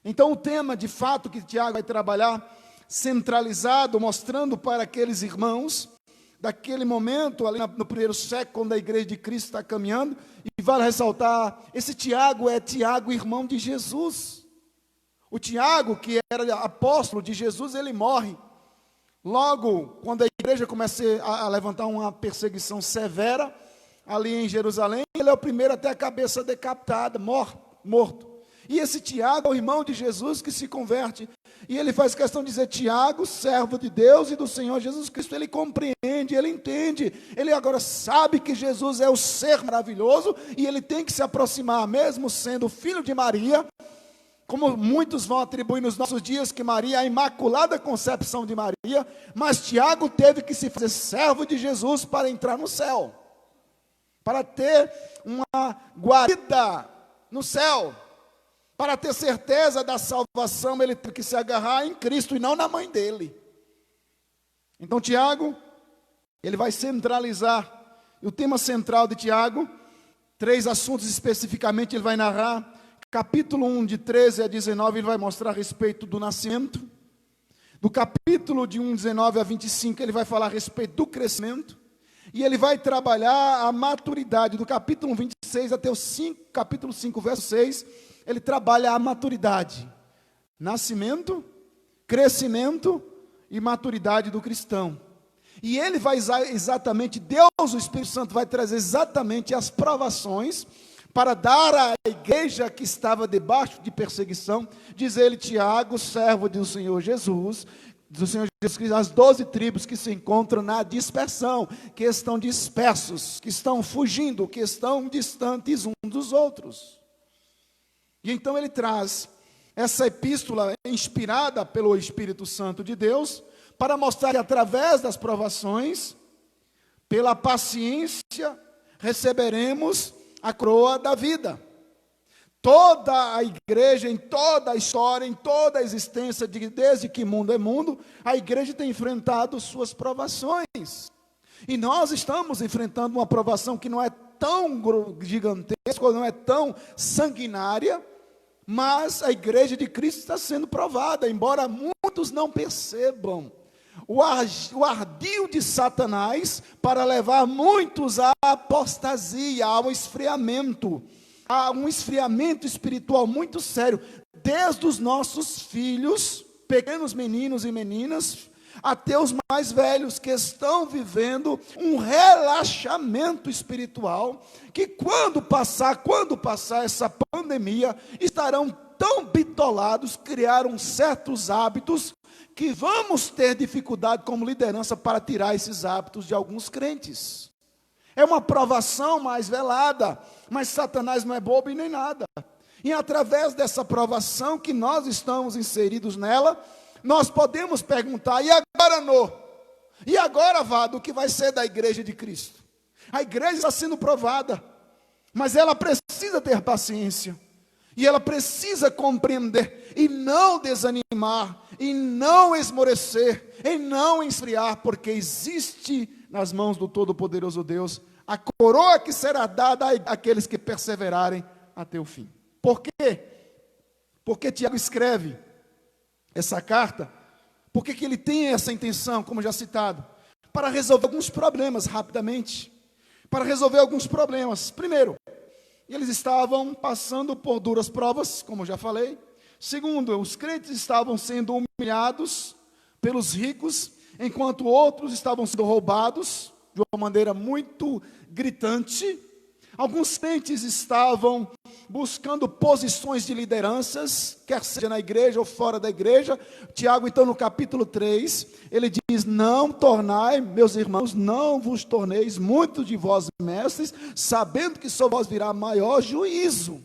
Speaker 5: Então o tema de fato que Tiago vai trabalhar, centralizado, mostrando para aqueles irmãos, daquele momento, ali no primeiro século, quando a igreja de Cristo está caminhando, e vale ressaltar, esse Tiago é Tiago, irmão de Jesus. O Tiago, que era apóstolo de Jesus, ele morre. Logo, quando a igreja começa a levantar uma perseguição severa, ali em Jerusalém, ele é o primeiro a ter a cabeça decapitada, morto. E esse Tiago é o irmão de Jesus que se converte. E ele faz questão de dizer: Tiago, servo de Deus e do Senhor Jesus Cristo. Ele compreende, ele entende. Ele agora sabe que Jesus é o ser maravilhoso e ele tem que se aproximar, mesmo sendo filho de Maria, como muitos vão atribuir nos nossos dias que Maria é a imaculada concepção de Maria, mas Tiago teve que se fazer servo de Jesus para entrar no céu, para ter uma guarida no céu, para ter certeza da salvação. Ele teve que se agarrar em Cristo e não na mãe dele. Então Tiago, ele vai centralizar, e o tema central de Tiago, 3 assuntos especificamente ele vai narrar. Capítulo 1, de 13 a 19, ele vai mostrar a respeito do nascimento. Do capítulo de 1, 19 a 25, ele vai falar a respeito do crescimento. E ele vai trabalhar a maturidade. Do capítulo 26 até o capítulo 5, verso 6, ele trabalha a maturidade. Nascimento, crescimento e maturidade do cristão. E ele vai exatamente, Deus, o Espírito Santo, vai trazer exatamente as provações para dar à igreja que estava debaixo de perseguição, diz ele, Tiago, servo do Senhor Jesus Cristo, as 12 tribos que se encontram na dispersão, que estão dispersos, que estão fugindo, que estão distantes uns dos outros. E então ele traz essa epístola inspirada pelo Espírito Santo de Deus, para mostrar que através das provações, pela paciência, receberemos a coroa da vida. Toda a igreja, em toda a história, em toda a existência, desde que mundo é mundo, a igreja tem enfrentado suas provações. E nós estamos enfrentando uma provação que não é tão gigantesca, não é tão sanguinária, mas a igreja de Cristo está sendo provada, embora muitos não percebam o ardil de Satanás para levar muitos à apostasia, ao esfriamento, a um esfriamento espiritual muito sério, desde os nossos filhos, pequenos meninos e meninas, até os mais velhos que estão vivendo um relaxamento espiritual, que quando passar essa pandemia, estarão tão bitolados, criaram certos hábitos, que vamos ter dificuldade como liderança para tirar esses hábitos de alguns crentes. É uma provação mais velada, mas Satanás não é bobo e nem nada. E através dessa provação que nós estamos inseridos nela, nós podemos perguntar: e agora, Nô? E agora, Vado, o que vai ser da igreja de Cristo? A igreja está sendo provada, mas ela precisa ter paciência. E ela precisa compreender e não desanimar, e não esmorecer, e não esfriar, porque existe nas mãos do Todo-Poderoso Deus a coroa que será dada àqueles que perseverarem até o fim. Por quê? Porque Tiago escreve essa carta, porque que ele tem essa intenção, como já citado, para resolver alguns problemas rapidamente, para resolver alguns problemas. Primeiro, eles estavam passando por duras provas, como já falei. Segundo, os crentes estavam sendo humilhados pelos ricos, enquanto outros estavam sendo roubados de uma maneira muito gritante. Alguns crentes estavam buscando posições de lideranças, quer seja na igreja ou fora da igreja. Tiago, então, no capítulo 3, ele diz: não tornai, meus irmãos, não vos torneis muitos de vós mestres, sabendo que sobre vós virá maior juízo.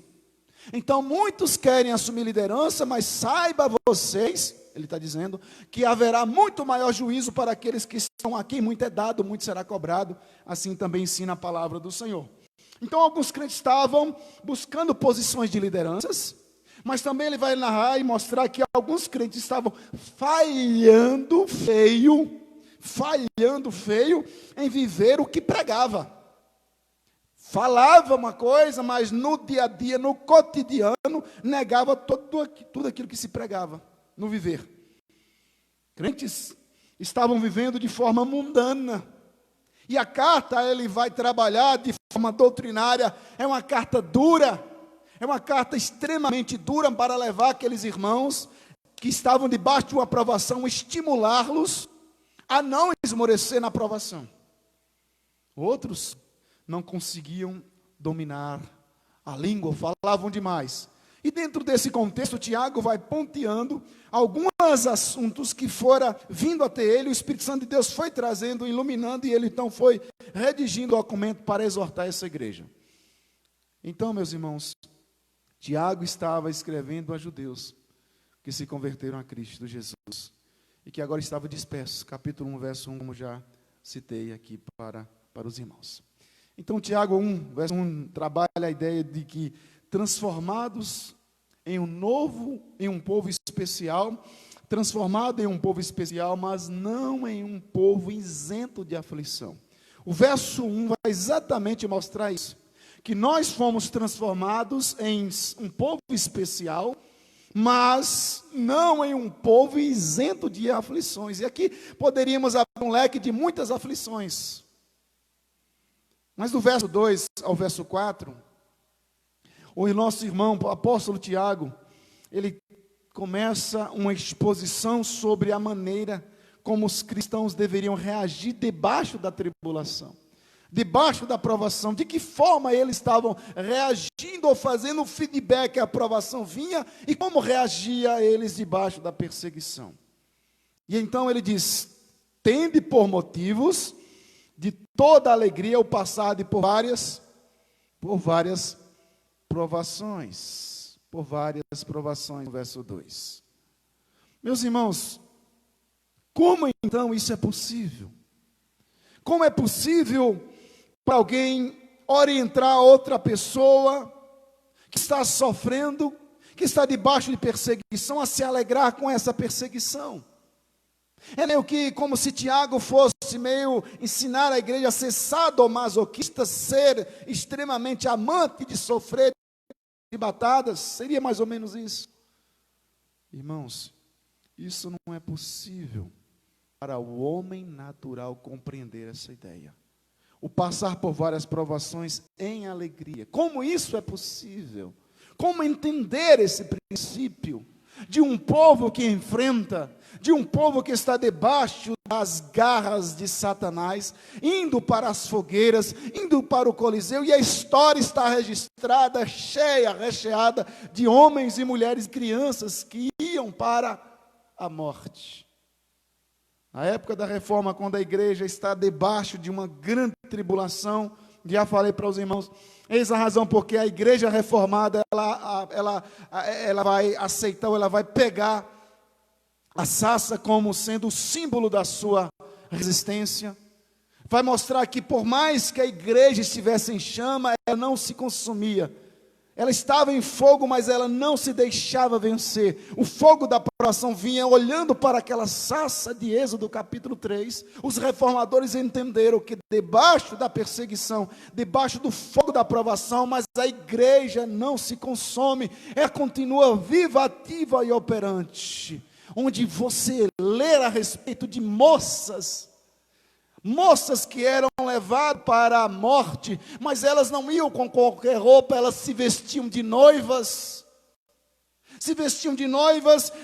Speaker 5: Então, muitos querem assumir liderança, mas saiba vocês, ele está dizendo, que haverá muito maior juízo para aqueles que estão aqui. Muito é dado, muito será cobrado. Assim também ensina a palavra do Senhor. Então, alguns crentes estavam buscando posições de lideranças, mas também ele vai narrar e mostrar que alguns crentes estavam falhando feio em viver o que pregava. Falava uma coisa, mas no dia a dia, no cotidiano, negava tudo aquilo que se pregava no viver. Crentes estavam vivendo de forma mundana. E a carta, ele vai trabalhar de forma doutrinária, é uma carta dura, é uma carta extremamente dura para levar aqueles irmãos que estavam debaixo de uma provação, estimulá-los a não esmorecer na provação. Outros não conseguiam dominar a língua, falavam demais. E dentro desse contexto, Tiago vai ponteando alguns assuntos que fora vindo até ele, o Espírito Santo de Deus foi trazendo, iluminando, e ele então foi redigindo o documento para exortar essa igreja. Então, meus irmãos, Tiago estava escrevendo a judeus que se converteram a Cristo Jesus e que agora estavam dispersos. Capítulo 1, verso 1, como já citei aqui para os irmãos. Então, Tiago 1, verso 1, trabalha a ideia de que transformados em um povo especial, transformado em um povo especial, mas não em um povo isento de aflição. O verso 1 vai exatamente mostrar isso, que nós fomos transformados em um povo especial, mas não em um povo isento de aflições. E aqui poderíamos abrir um leque de muitas aflições. Mas do verso 2 ao verso 4, o nosso irmão, o apóstolo Tiago, ele começa uma exposição sobre a maneira como os cristãos deveriam reagir debaixo da tribulação, debaixo da provação, de que forma eles estavam reagindo ou fazendo feedback à provação vinha e como reagia eles debaixo da perseguição. E então ele diz: tende por motivos de toda alegria o passado por várias provações, no verso 2. Meus irmãos, como então isso é possível? Como é possível para alguém orientar outra pessoa que está sofrendo, que está debaixo de perseguição, a se alegrar com essa perseguição? É meio que como se Tiago fosse meio ensinar a igreja a ser sadomasoquista, ser extremamente amante de sofrer chibatadas, seria mais ou menos isso. Irmãos, isso não é possível para o homem natural compreender essa ideia. O passar por várias provações em alegria. Como isso é possível? Como entender esse princípio de um povo que enfrenta, de um povo que está debaixo das garras de Satanás, indo para as fogueiras, indo para o Coliseu, e a história está registrada, cheia, recheada de homens e mulheres, crianças que iam para a morte. Na época da reforma, quando a igreja está debaixo de uma grande tribulação, já falei para os irmãos, eis a razão porque a igreja reformada, ela vai aceitar, ela vai pegar a sarça como sendo o símbolo da sua resistência, vai mostrar que por mais que a igreja estivesse em chama, ela não se consumia, ela estava em fogo, mas ela não se deixava vencer. O fogo da provação vinha olhando para aquela sarça de Êxodo capítulo 3. Os reformadores entenderam que debaixo da perseguição, debaixo do fogo da provação, mas a igreja não se consome, ela continua viva, ativa e operante. Onde você lê a respeito de moças que eram levadas para a morte, mas elas não iam com qualquer roupa, elas se vestiam de noivas,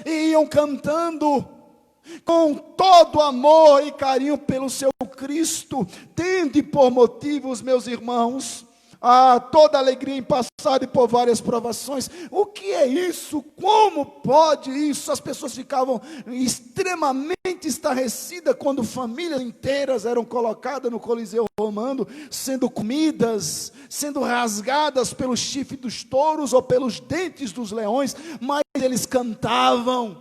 Speaker 5: e iam cantando com todo amor e carinho pelo seu Cristo. Tende por motivos, meus irmãos, a toda alegria em passar por várias provações. O que é isso? Como pode isso? As pessoas ficavam extremamente estarrecidas quando famílias inteiras eram colocadas no Coliseu Romano, sendo comidas, sendo rasgadas pelos chifres dos touros ou pelos dentes dos leões, mas eles cantavam,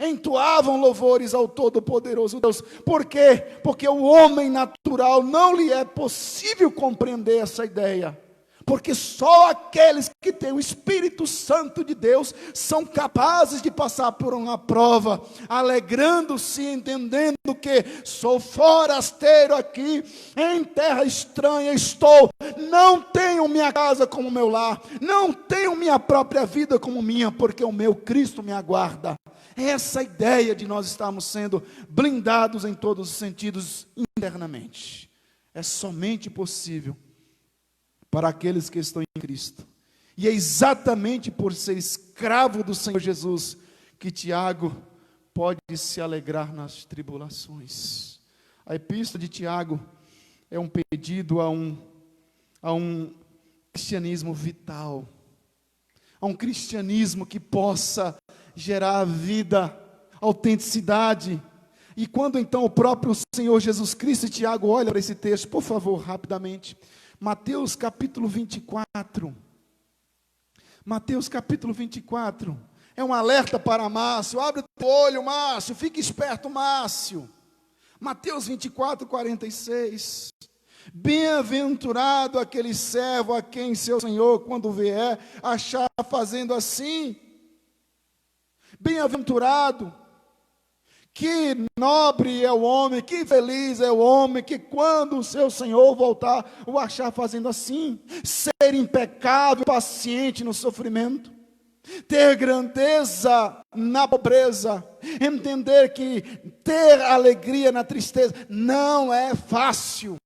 Speaker 5: entoavam louvores ao Todo-Poderoso Deus. Por quê? Porque o homem natural não lhe é possível compreender essa ideia. Porque só aqueles que têm o Espírito Santo de Deus são capazes de passar por uma prova, alegrando-se, entendendo que sou forasteiro aqui, em terra estranha estou, não tenho minha casa como meu lar, não tenho minha própria vida como minha, porque o meu Cristo me aguarda. Essa ideia de nós estarmos sendo blindados em todos os sentidos internamente, é somente possível para aqueles que estão em Cristo. E é exatamente por ser escravo do Senhor Jesus que Tiago pode se alegrar nas tribulações. A epístola de Tiago é um pedido a um cristianismo vital, a um cristianismo que possa gerar vida, autenticidade. E quando então o próprio Senhor Jesus Cristo, e Tiago olha para esse texto, por favor, rapidamente, Mateus capítulo 24, Mateus capítulo 24, é um alerta para Márcio, abre o teu olho, Márcio, fique esperto, Márcio. Mateus 24, 46, bem-aventurado aquele servo a quem seu Senhor, quando vier, achar fazendo assim. Bem-aventurado, que nobre é o homem, que feliz é o homem, que quando o seu Senhor voltar, o achar fazendo assim. Ser impecável, paciente no sofrimento, ter grandeza na pobreza, entender que ter alegria na tristeza não é fácil.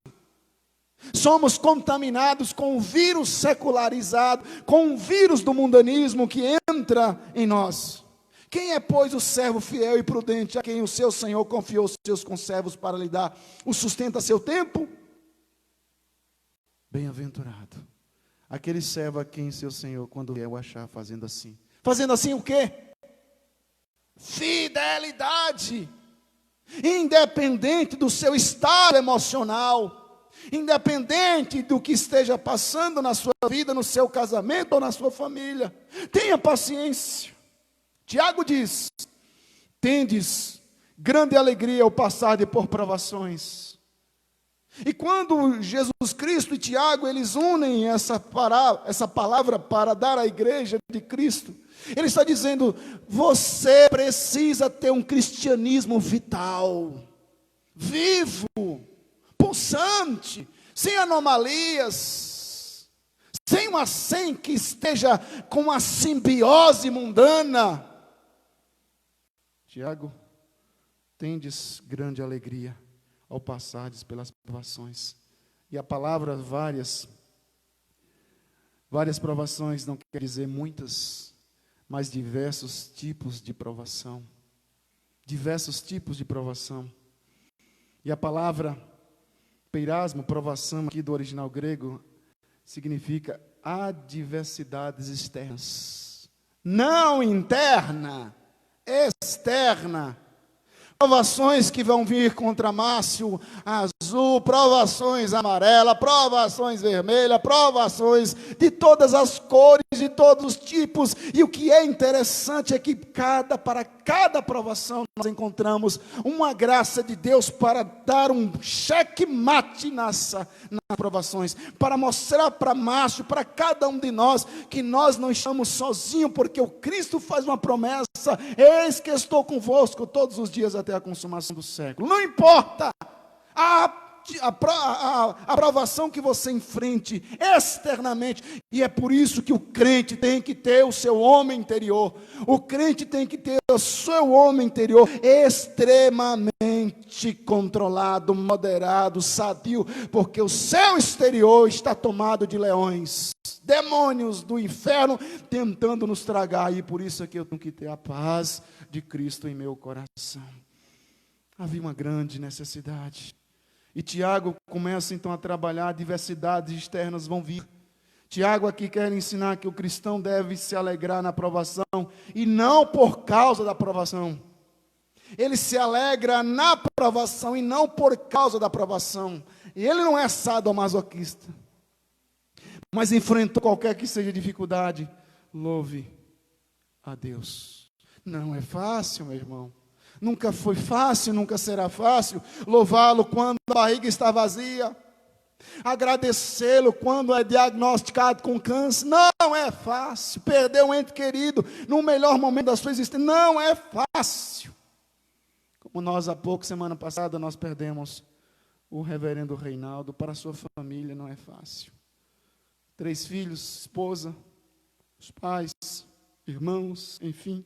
Speaker 5: Somos contaminados com o vírus secularizado, com o vírus do mundanismo que entra em nós. Quem é, pois, o servo fiel e prudente a quem o seu Senhor confiou os seus conservos para lhe dar o sustento a seu tempo? Bem-aventurado aquele servo a quem seu Senhor, quando vier, o achar fazendo assim. Fazendo assim o quê? Fidelidade. Independente do seu estado emocional, independente do que esteja passando na sua vida, no seu casamento ou na sua família, tenha paciência. Tiago diz: tendes grande alegria ao passar por provações. E quando Jesus Cristo e Tiago, eles unem essa palavra para dar à igreja de Cristo, ele está dizendo: você precisa ter um cristianismo vital, vivo, pulsante, sem anomalias, sem que esteja com uma simbiose mundana. Tiago, tendes grande alegria ao passardes pelas provações. E a palavra várias provações não quer dizer muitas, mas diversos tipos de provação. Diversos tipos de provação. E a palavra peirasmo, provação, aqui do original grego, significa adversidades externas. Não interna, externa. Provações que vão vir contra Márcio azul, provações amarela, provações vermelha, provações de todas as cores, de todos os tipos. E o que é interessante é que para cada provação nós encontramos uma graça de Deus para dar um checkmate nas provações, para mostrar para Márcio, para cada um de nós, que nós não estamos sozinhos, porque o Cristo faz uma promessa: eis que estou convosco todos os dias até a consumação do século. Não importa a provação que você enfrente externamente, e é por isso que o crente tem que ter o seu homem interior, o crente tem que ter o seu homem interior extremamente controlado, moderado, sadio, porque o seu exterior está tomado de leões, demônios do inferno tentando nos tragar, e por isso é que eu tenho que ter a paz de Cristo em meu coração. Havia uma grande necessidade. E Tiago começa então a trabalhar, diversidades externas vão vir. Tiago aqui quer ensinar que o cristão deve se alegrar na provação, e não por causa da provação. Ele se alegra na provação e não por causa da provação. E ele não é sadomasoquista, mas enfrentou qualquer que seja dificuldade. Louve a Deus. Não é fácil, meu irmão. Nunca foi fácil, nunca será fácil louvá-lo quando a barriga está vazia, agradecê-lo quando é diagnosticado com câncer. Não é fácil. Perder um ente querido no melhor momento da sua existência não é fácil. Como nós há pouco, semana passada, nós perdemos o reverendo Reinaldo. Para a sua família não é fácil. 3 filhos, esposa, os pais, irmãos, enfim,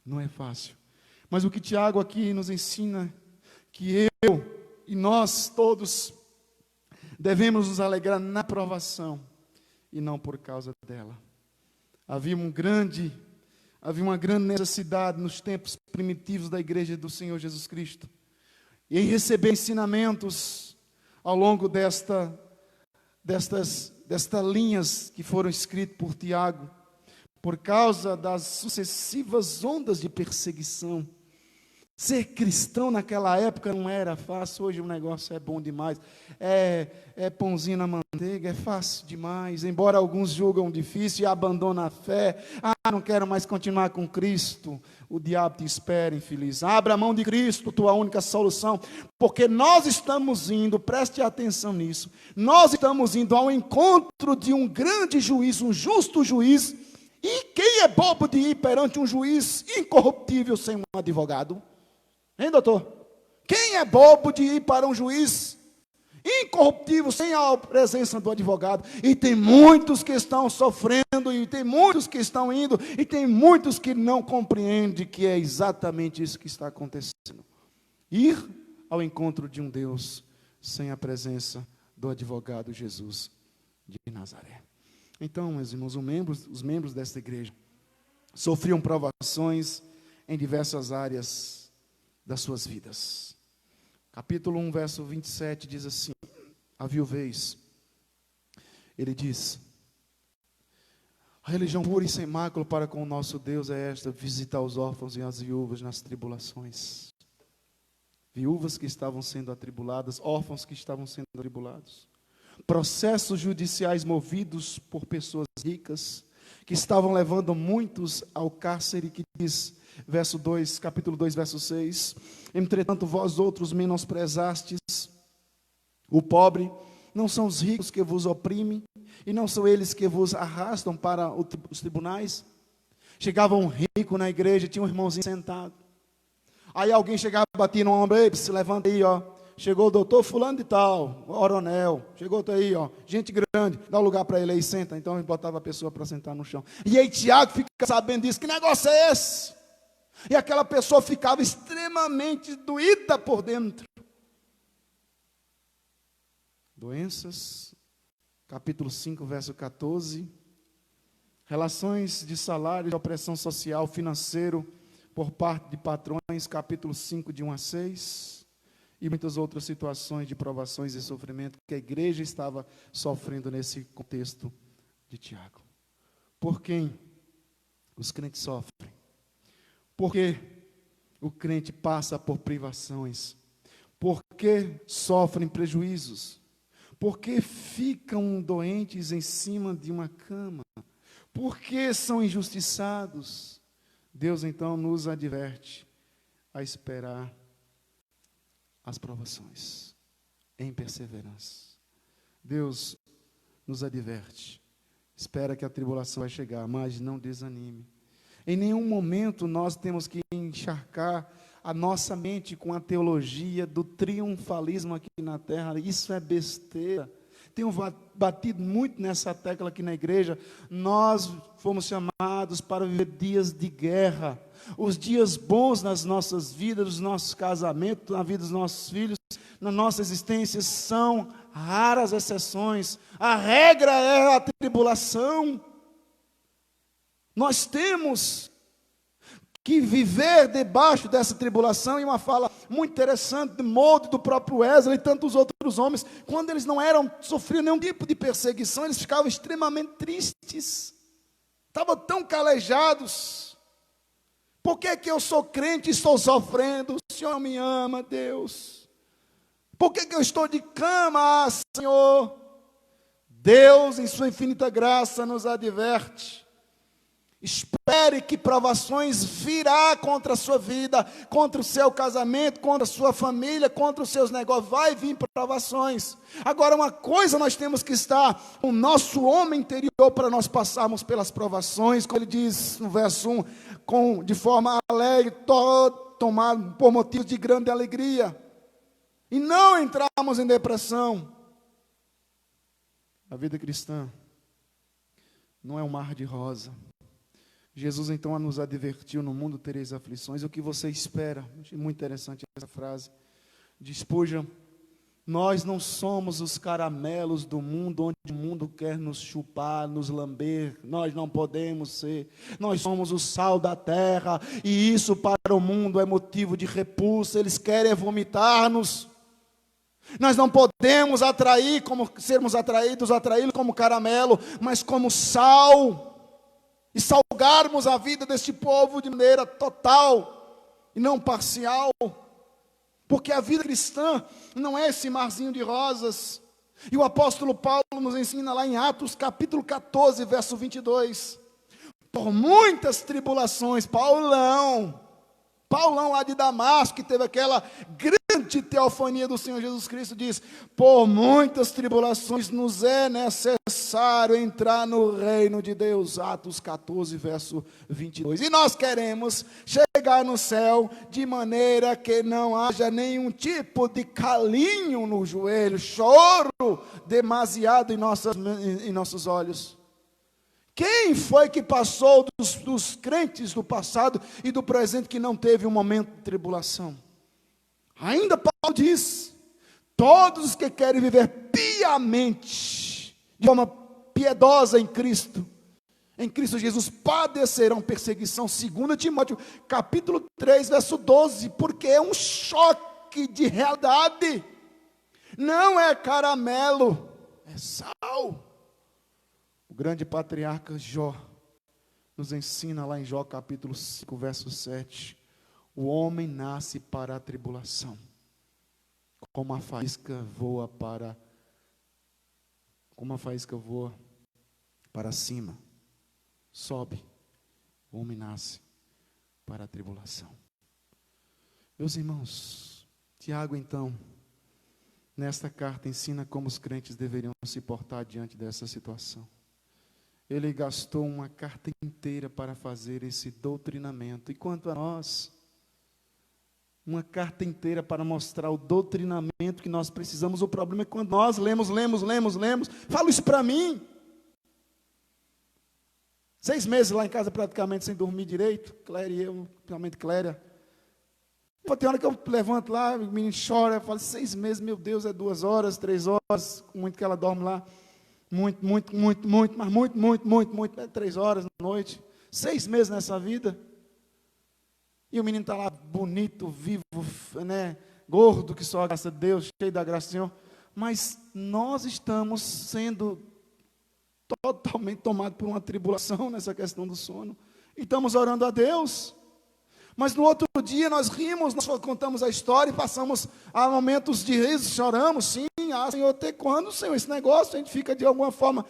Speaker 5: não é fácil. Mas o que Tiago aqui nos ensina, que eu e nós todos devemos nos alegrar na provação e não por causa dela. Havia uma grande necessidade nos tempos primitivos da igreja do Senhor Jesus Cristo. e em receber ensinamentos ao longo destas linhas que foram escritas por Tiago, por causa das sucessivas ondas de perseguição. Ser cristão naquela época não era fácil, hoje o negócio é bom demais, é pãozinho na manteiga, é fácil demais, embora alguns julgam difícil e abandonam a fé, não quero mais continuar com Cristo, o diabo te espera, infeliz, abra a mão de Cristo, tua única solução, porque nós estamos indo, preste atenção nisso, nós estamos indo ao encontro de um grande juiz, um justo juiz, e quem é bobo de ir perante um juiz incorruptível sem um advogado? Hein, doutor? Quem é bobo de ir para um juiz incorruptível sem a presença do advogado? E tem muitos que estão sofrendo, e tem muitos que estão indo, e tem muitos que não compreendem que é exatamente isso que está acontecendo. Ir ao encontro de um Deus sem a presença do advogado Jesus de Nazaré. Então, meus irmãos, os membros desta igreja sofriam provações em diversas áreas das suas vidas. Capítulo 1, verso 27 diz assim: a viuvez, ele diz: a religião pura e sem mácula para com o nosso Deus é esta, visitar os órfãos e as viúvas nas tribulações. Viúvas que estavam sendo atribuladas, órfãos que estavam sendo atribulados. Processos judiciais movidos por pessoas ricas, que estavam levando muitos ao cárcere, que diz, verso 2, capítulo 2, verso 6, entretanto vós outros menosprezastes o pobre, não são os ricos que vos oprimem, e não são eles que vos arrastam para os tribunais. Chegava um rico na igreja, tinha um irmãozinho sentado, aí alguém chegava e batia no ombro: ei, se levanta aí, ó. Chegou o doutor fulano de tal, coronel, chegou aí, ó, gente grande, dá um lugar para ele aí, senta. Então ele botava a pessoa para sentar no chão. E aí Tiago fica sabendo disso, que negócio é esse? E aquela pessoa ficava extremamente doída por dentro. Doenças, capítulo 5, verso 14. Relações de salário, de opressão social, financeiro, por parte de patrões, capítulo 5, de 1 a 6. E muitas outras situações de provações e sofrimento que a igreja estava sofrendo nesse contexto de Tiago. Por quem os crentes sofrem? Porque o crente passa por privações? Porque sofrem prejuízos? Porque ficam doentes em cima de uma cama? Porque são injustiçados? Deus então nos adverte a esperar as provações em perseverança. Deus nos adverte, espera que a tribulação vai chegar, mas não desanime. Em nenhum momento nós temos que encharcar a nossa mente com a teologia do triunfalismo aqui na terra. Isso é besteira. Tenho batido muito nessa tecla aqui na igreja. Nós fomos chamados para viver dias de guerra. Os dias bons nas nossas vidas, nos nossos casamentos, na vida dos nossos filhos, na nossa existência, são raras exceções. A regra é a tribulação. Nós temos que viver debaixo dessa tribulação. E uma fala muito interessante, de molde do próprio Wesley e tantos outros homens, quando eles não sofriam nenhum tipo de perseguição, eles ficavam extremamente tristes, estavam tão calejados. Por que eu sou crente e estou sofrendo? O Senhor me ama, Deus. Por que eu estou de cama, Senhor? Deus, em sua infinita graça, nos adverte. Espere que provações virá contra a sua vida, contra o seu casamento, contra a sua família, contra os seus negócios. Vai vir provações. Agora, uma coisa nós temos que estar, o nosso homem interior, para nós passarmos pelas provações, como ele diz no verso 1, de forma alegre, tomado por motivos de grande alegria, e não entrarmos em depressão. A vida cristã não é um mar de rosa. Jesus então nos advertiu: no mundo tereis aflições. O que você espera? Achei muito interessante essa frase de Spurgeon. Nós não somos os caramelos do mundo, onde o mundo quer nos chupar, nos lamber. Nós não podemos ser. Nós somos o sal da terra, e isso para o mundo é motivo de repulsa. Eles querem vomitar-nos. Nós não podemos sermos atraídos como caramelo, mas como sal, e salgarmos a vida deste povo de maneira total e não parcial. Porque a vida cristã não é esse marzinho de rosas. E o apóstolo Paulo nos ensina lá em Atos capítulo 14, verso 22. Por muitas tribulações, Paulão lá de Damasco, que teve aquela grande teofania do Senhor Jesus Cristo, diz: por muitas tribulações nos é necessário entrar no reino de Deus. Atos 14, verso 22. E nós queremos chegar no céu de maneira que não haja nenhum tipo de calinho no joelho, choro demasiado em nossos olhos. Quem foi que passou dos crentes do passado e do presente que não teve um momento de tribulação? Ainda Paulo diz: todos os que querem viver piamente, de forma piedosa em Cristo Jesus, padecerão perseguição. 2 Timóteo, capítulo 3, verso 12, porque é um choque de realidade. Não é caramelo, é sal. O grande patriarca Jó nos ensina lá em Jó capítulo 5, verso 7. O homem nasce para a tribulação, como a faísca voa para cima, sobe. O homem nasce para a tribulação. Meus irmãos, Tiago então, nesta carta ensina como os crentes deveriam se portar diante dessa situação. Ele gastou uma carta inteira para fazer esse doutrinamento. E quanto a nós, uma carta inteira para mostrar o doutrinamento que nós precisamos. O problema é quando nós lemos. Falo isso para mim. 6 meses lá em casa praticamente sem dormir direito. Cléria e eu, principalmente Cléria. Tem hora que eu levanto lá, o menino chora. Eu falo: 6 meses, meu Deus, é 2 horas, 3 horas. Muito que ela dorme lá. Muito, mas muito, 3 horas da noite, 6 meses nessa vida, e o menino está lá bonito, vivo, né, gordo que só, graças a Deus, cheio da graça do Senhor, mas nós estamos sendo totalmente tomados por uma tribulação nessa questão do sono, e estamos orando a Deus, mas no outro dia nós rimos, nós contamos a história e passamos a momentos de riso, choramos, sim. Senhor, até quando, Senhor, esse negócio? A gente fica de alguma forma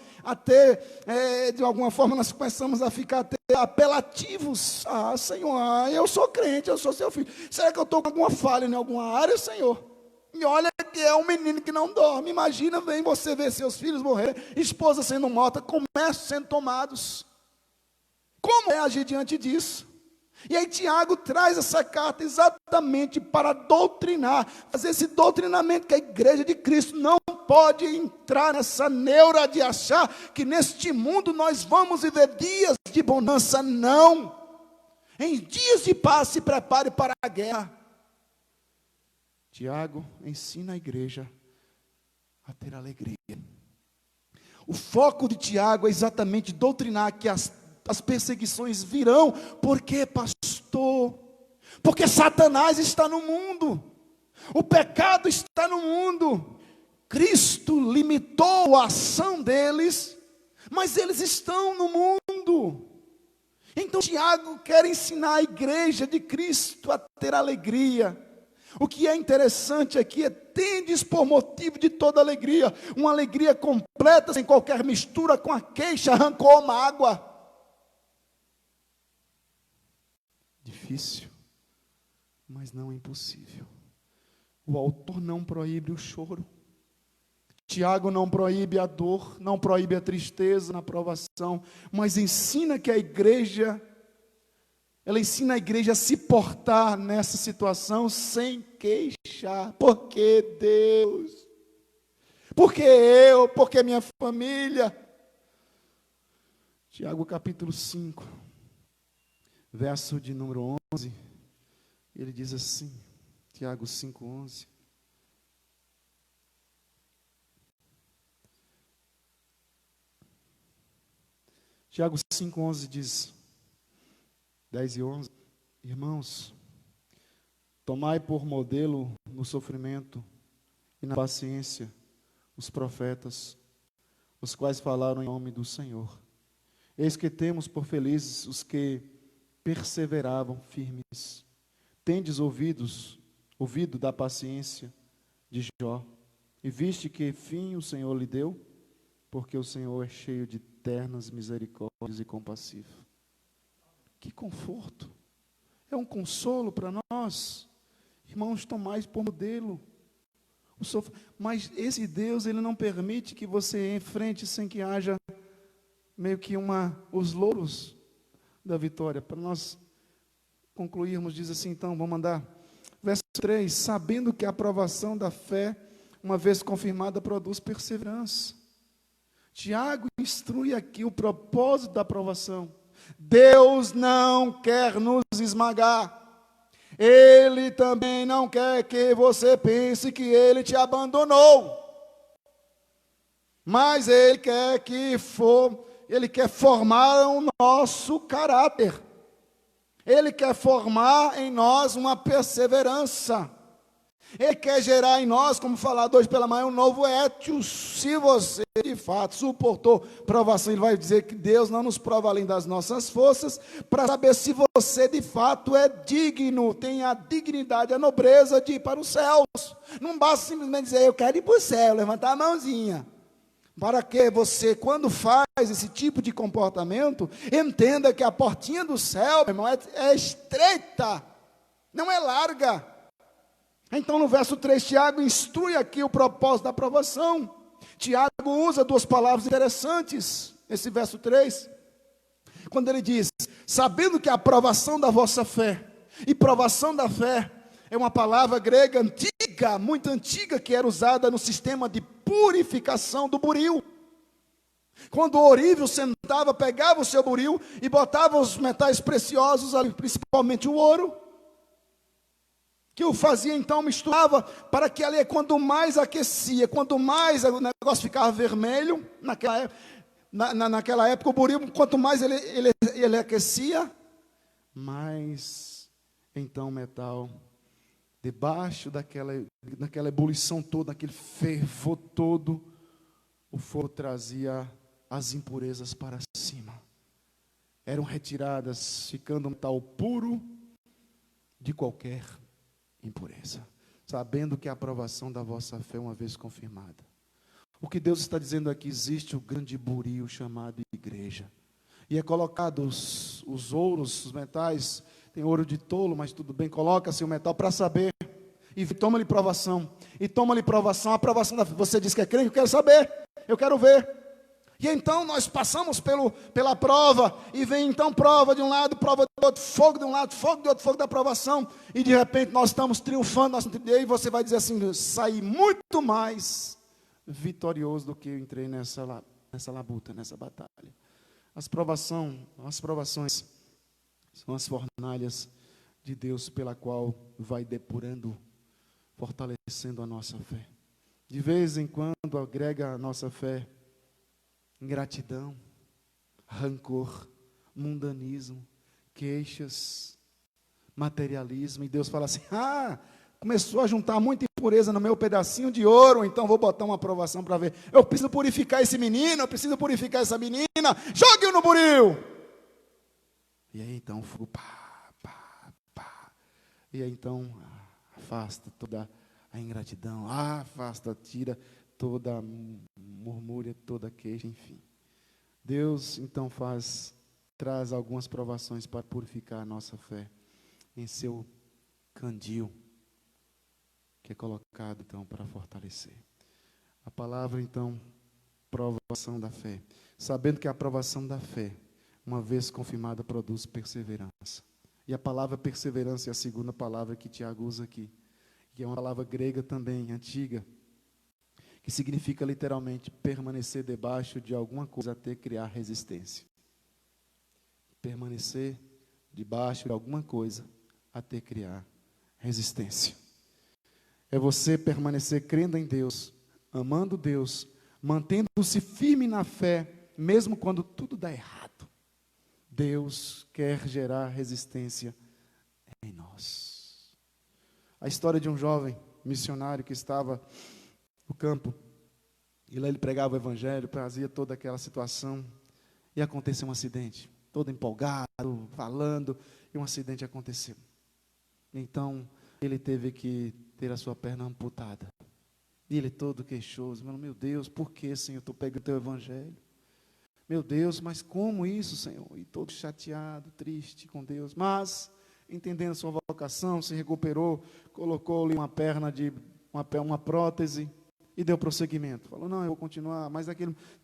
Speaker 5: nós começamos a ficar até apelativos. Senhor, eu sou crente, eu sou seu filho. Será que eu estou com alguma falha em alguma área, Senhor? E olha que é um menino que não dorme. Imagina, vem você ver seus filhos morrer, esposa sendo morta, comércio sendo tomados. Como é agir diante disso? E aí Tiago traz essa carta exatamente para doutrinar, fazer esse doutrinamento que a igreja de Cristo não pode entrar nessa neura de achar que neste mundo nós vamos viver dias de bonança. Não. Em dias de paz se prepare para a guerra. Tiago ensina a igreja a ter alegria. O foco de Tiago é exatamente doutrinar que as perseguições virão. Por quê, pastor? Porque Satanás está no mundo, o pecado está no mundo. Cristo limitou a ação deles, mas eles estão no mundo. Então Tiago quer ensinar a igreja de Cristo a ter alegria. O que é interessante aqui é: tendes por motivo de toda alegria, uma alegria completa, sem qualquer mistura com a queixa, rancor ou mágoa. Difícil, mas não impossível. O autor não proíbe o choro. Tiago não proíbe a dor, não proíbe a tristeza na provação, mas ensina que ela ensina a igreja a se portar nessa situação sem queixar. Por que Deus? Por que eu? Por que minha família? Tiago capítulo 5. Verso de número 11, ele diz assim, Tiago 5:11: Tiago 5,11 diz, 10 e 11, irmãos, tomai por modelo no sofrimento e na paciência os profetas, os quais falaram em nome do Senhor. Eis que temos por felizes os que perseveravam firmes. Tendes ouvido da paciência de Jó, e viste que fim o Senhor lhe deu, porque o Senhor é cheio de ternas misericórdias e compassivo. Que conforto! É um consolo para nós. Irmãos, tomais por modelo. Mas esse Deus, Ele não permite que você enfrente sem que haja meio que os louros da vitória. Para nós concluirmos, diz assim, então, vamos andar. Verso 3, sabendo que a aprovação da fé, uma vez confirmada, produz perseverança. Tiago instrui aqui o propósito da aprovação. Deus não quer nos esmagar. Ele também não quer que você pense que Ele te abandonou. Mas Ele quer formar o nosso caráter. Ele quer formar em nós uma perseverança. Ele quer gerar em nós, como falado hoje pela manhã, um novo étios. Se você de fato suportou provação, ele vai dizer que Deus não nos prova além das nossas forças, para saber se você de fato é digno, tem a dignidade, a nobreza de ir para os céus. Não basta simplesmente dizer, eu quero ir para o céu, levantar a mãozinha. Para que você, quando faz esse tipo de comportamento, entenda que a portinha do céu, meu irmão, é estreita, não é larga. Então, no verso 3, Tiago instrui aqui o propósito da aprovação. Tiago usa duas palavras interessantes, esse verso 3, quando ele diz, sabendo que a aprovação da vossa fé, e provação da fé, é uma palavra grega antiga, muito antiga, que era usada no sistema de purificação do buril. Quando o ourives sentava, pegava o seu buril e botava os metais preciosos, principalmente o ouro, que o fazia então, misturava, para que ali, quando mais aquecia, quando mais o negócio ficava vermelho, naquela época o buril, quanto mais ele aquecia, mais então o metal, debaixo daquela ebulição toda, daquele fervor todo, o fogo trazia as impurezas para cima. Eram retiradas, ficando um metal puro de qualquer impureza, sabendo que a aprovação da vossa fé, uma vez confirmada. O que Deus está dizendo aqui, existe o grande buril chamado igreja, e é colocado os ouros, os metais, tem ouro de tolo, mas tudo bem, coloca-se o metal para saber, e toma-lhe provação, a aprovação da fé. Você diz que é crente, eu quero saber, eu quero ver. E então nós passamos pela prova, e vem então prova de um lado, prova do outro, fogo de um lado, fogo do outro, fogo da aprovação, e de repente nós estamos triunfando, e aí você vai dizer assim, saí muito mais vitorioso do que eu entrei nessa labuta, nessa batalha. As provações são as fornalhas de Deus pela qual vai depurando, fortalecendo a nossa fé. De vez em quando agrega a nossa fé ingratidão, rancor, mundanismo, queixas, materialismo, e Deus fala assim, começou a juntar muita impureza no meu pedacinho de ouro, então vou botar uma aprovação para ver, eu preciso purificar esse menino, eu preciso purificar essa menina, jogue-o no buril, e aí então, fogo, e aí então, afasta toda a ingratidão, tira toda murmúria, toda queixa, enfim. Deus, então, traz algumas provações para purificar a nossa fé em seu candil, que é colocado, então, para fortalecer. A palavra, então, provação da fé. Sabendo que a aprovação da fé, uma vez confirmada, produz perseverança. E a palavra perseverança é a segunda palavra que Tiago usa aqui, que é uma palavra grega também, antiga, que significa literalmente permanecer debaixo de alguma coisa até criar resistência. Permanecer debaixo de alguma coisa até criar resistência. É você permanecer crendo em Deus, amando Deus, mantendo-se firme na fé, mesmo quando tudo dá errado. Deus quer gerar resistência em nós. A história de um jovem missionário que estava no campo, e lá ele pregava o evangelho, fazia toda aquela situação, e aconteceu um acidente, todo empolgado, falando, e um acidente aconteceu. Então, ele teve que ter a sua perna amputada. E ele todo queixoso, falando, meu Deus, por que, Senhor, eu estou pegando o teu evangelho? Meu Deus, mas como isso, Senhor? E todo chateado, triste com Deus, mas entendendo sua vocação, se recuperou, colocou-lhe uma prótese e deu prosseguimento. Falou, não, eu vou continuar, mas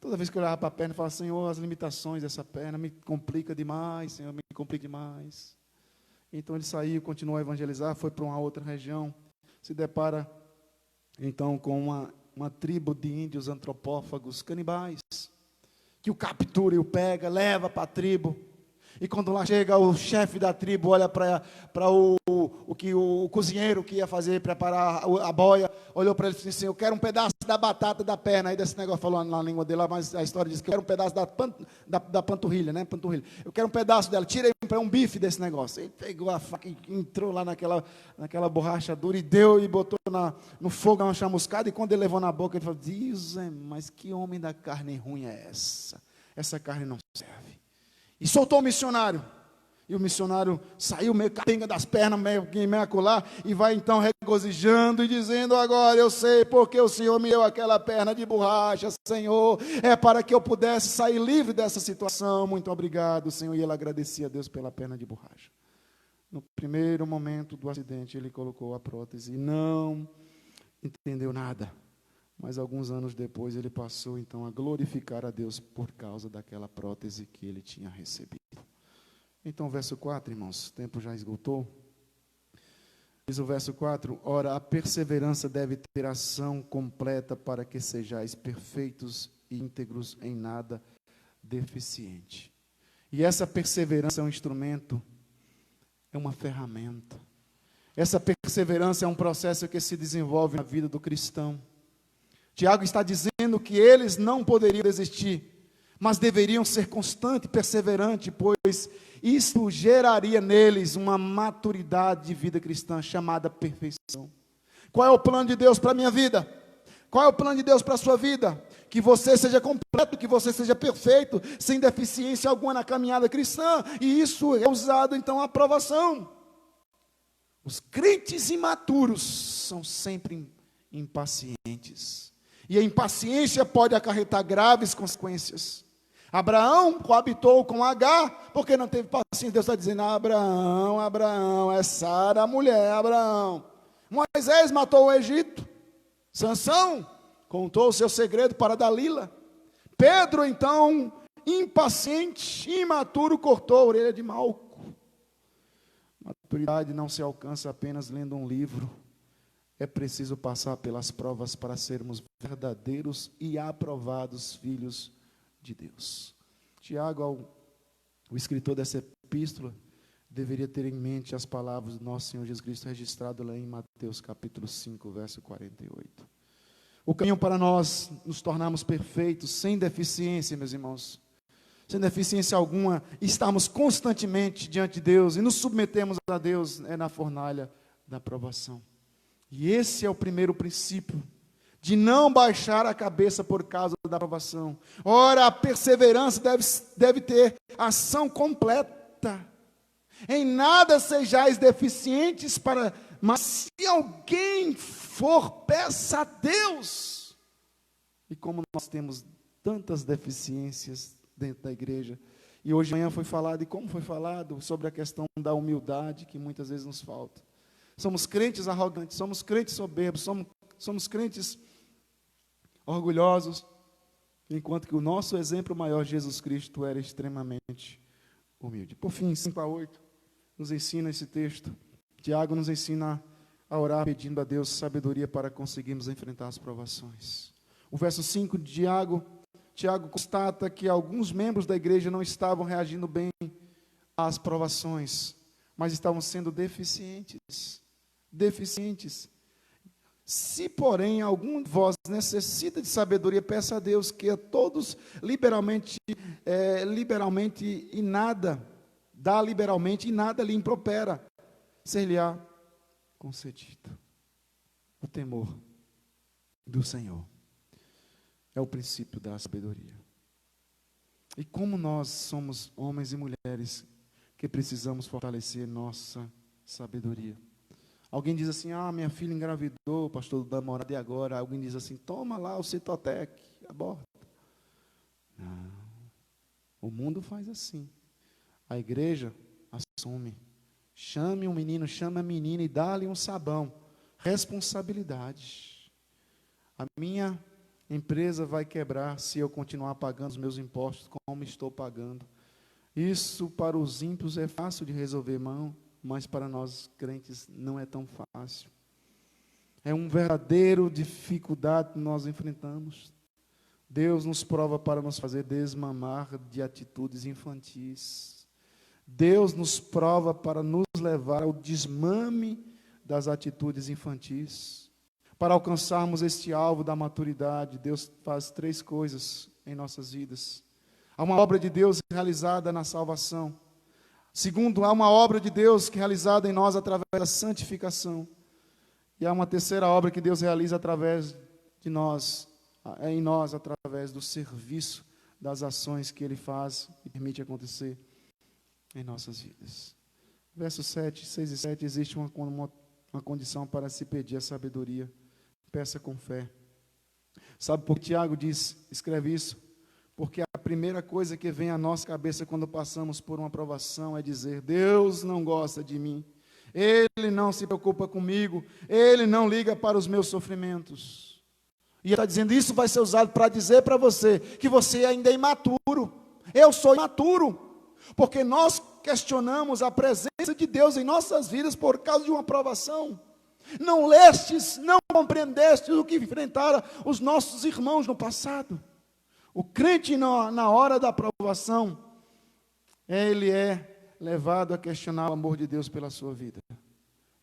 Speaker 5: toda vez que eu olhava para a perna, eu falava, Senhor, as limitações dessa perna me complica demais, Senhor, me complica demais. Então ele saiu, continuou a evangelizar, foi para uma outra região, se depara então com uma tribo de índios antropófagos, canibais, que o captura e o pega, leva para a tribo. E quando lá chega o chefe da tribo, olha para o cozinheiro que ia preparar a boia, olhou para ele e disse assim, eu quero um pedaço da batata da perna. Aí desse negócio falou na língua dele, mas a história diz que eu quero um pedaço da panturrilha, né? Panturrilha. Eu quero um pedaço dela, tira aí um bife desse negócio. Ele pegou a faca e entrou lá naquela borracha dura e deu e botou no fogo uma chamuscada. E quando ele levou na boca, ele falou, Deus, mas que homem da carne ruim é essa? Essa carne não serve. E soltou o missionário. E o missionário saiu meio capenga das pernas, meio acolá, e vai então regozijando e dizendo, agora eu sei porque o Senhor me deu aquela perna de borracha, Senhor, é para que eu pudesse sair livre dessa situação, muito obrigado, Senhor. E ele agradecia a Deus pela perna de borracha. No primeiro momento do acidente, ele colocou a prótese e não entendeu nada. Mas alguns anos depois ele passou então a glorificar a Deus por causa daquela prótese que ele tinha recebido. Então, verso 4, irmãos, o tempo já esgotou. Diz o verso 4, ora, a perseverança deve ter ação completa para que sejais perfeitos e íntegros em nada deficiente. E essa perseverança é um instrumento, é uma ferramenta. Essa perseverança é um processo que se desenvolve na vida do cristão. Tiago está dizendo que eles não poderiam desistir, mas deveriam ser constantes e perseverantes, pois isso geraria neles uma maturidade de vida cristã chamada perfeição. Qual é o plano de Deus para a minha vida? Qual é o plano de Deus para a sua vida? Que você seja completo, que você seja perfeito, sem deficiência alguma na caminhada cristã, e isso é usado então a aprovação. Os crentes imaturos são sempre impacientes. E a impaciência pode acarretar graves consequências. Abraão coabitou com Agar, porque não teve paciência. Deus está dizendo, Abraão, é Sara a mulher, Abraão. Moisés matou o Egito. Sansão contou o seu segredo para Dalila. Pedro, então, impaciente, imaturo, cortou a orelha de Malco. Maturidade não se alcança apenas lendo um livro. É preciso passar pelas provas para sermos verdadeiros e aprovados filhos de Deus. Tiago, o escritor dessa epístola, deveria ter em mente as palavras do nosso Senhor Jesus Cristo, registrado lá em Mateus capítulo 5, verso 48. O caminho para nós nos tornarmos perfeitos, sem deficiência, meus irmãos, sem deficiência alguma, estamos constantemente diante de Deus e nos submetemos a Deus, é na fornalha da aprovação. E esse é o primeiro princípio, de não baixar a cabeça por causa da aprovação. Ora, a perseverança deve ter ação completa. Em nada sejais deficientes, mas se alguém for, peça a Deus. E como nós temos tantas deficiências dentro da igreja, e hoje de manhã foi falado, e como foi falado, sobre a questão da humildade, que muitas vezes nos falta. Somos crentes arrogantes, somos crentes soberbos, somos crentes orgulhosos, enquanto que o nosso exemplo maior, Jesus Cristo, era extremamente humilde. Por fim, 5-8, nos ensina esse texto. Tiago nos ensina a orar pedindo a Deus sabedoria para conseguirmos enfrentar as provações. O verso 5 de Tiago constata que alguns membros da igreja não estavam reagindo bem às provações, mas estavam sendo deficientes. Se, porém, algum de vós necessita de sabedoria, peça a Deus, que a todos liberalmente e nada, dá liberalmente e nada lhe impropera, ser-lhe-á concedido. O temor do Senhor é o princípio da sabedoria. E como nós somos homens e mulheres que precisamos fortalecer nossa sabedoria. Alguém diz assim, minha filha engravidou, pastor, da namorada, e agora? Alguém diz assim, toma lá o Citotec, aborta. Não, o mundo faz assim. A igreja assume. Chame um menino, chame a menina e dá-lhe um sabão. Responsabilidade. A minha empresa vai quebrar se eu continuar pagando os meus impostos como estou pagando. Isso para os ímpios é fácil de resolver, irmão, mas para nós crentes não é tão fácil. É um verdadeiro dificuldade que nós enfrentamos. Deus nos prova para nos fazer desmamar de atitudes infantis. Deus nos prova para nos levar ao desmame das atitudes infantis. Para alcançarmos este alvo da maturidade, Deus faz 3 coisas em nossas vidas. Há uma obra de Deus realizada na salvação. Segundo, há uma obra de Deus realizada em nós através da santificação. E há uma terceira obra que Deus realiza através de nós, em nós, através do serviço das ações que Ele faz e permite acontecer em nossas vidas. Versos 6 e 7, existe uma condição para se pedir a sabedoria. Peça com fé. Sabe por que Tiago escreve isso? Porque a primeira coisa que vem à nossa cabeça quando passamos por uma provação é dizer, Deus não gosta de mim, Ele não se preocupa comigo, Ele não liga para os meus sofrimentos. E Ele está dizendo, isso vai ser usado para dizer para você, que você ainda é imaturo. Eu sou imaturo, porque nós questionamos a presença de Deus em nossas vidas por causa de uma provação. Não lestes, não compreendestes o que enfrentaram os nossos irmãos no passado. O crente, na hora da provação, ele é levado a questionar o amor de Deus pela sua vida.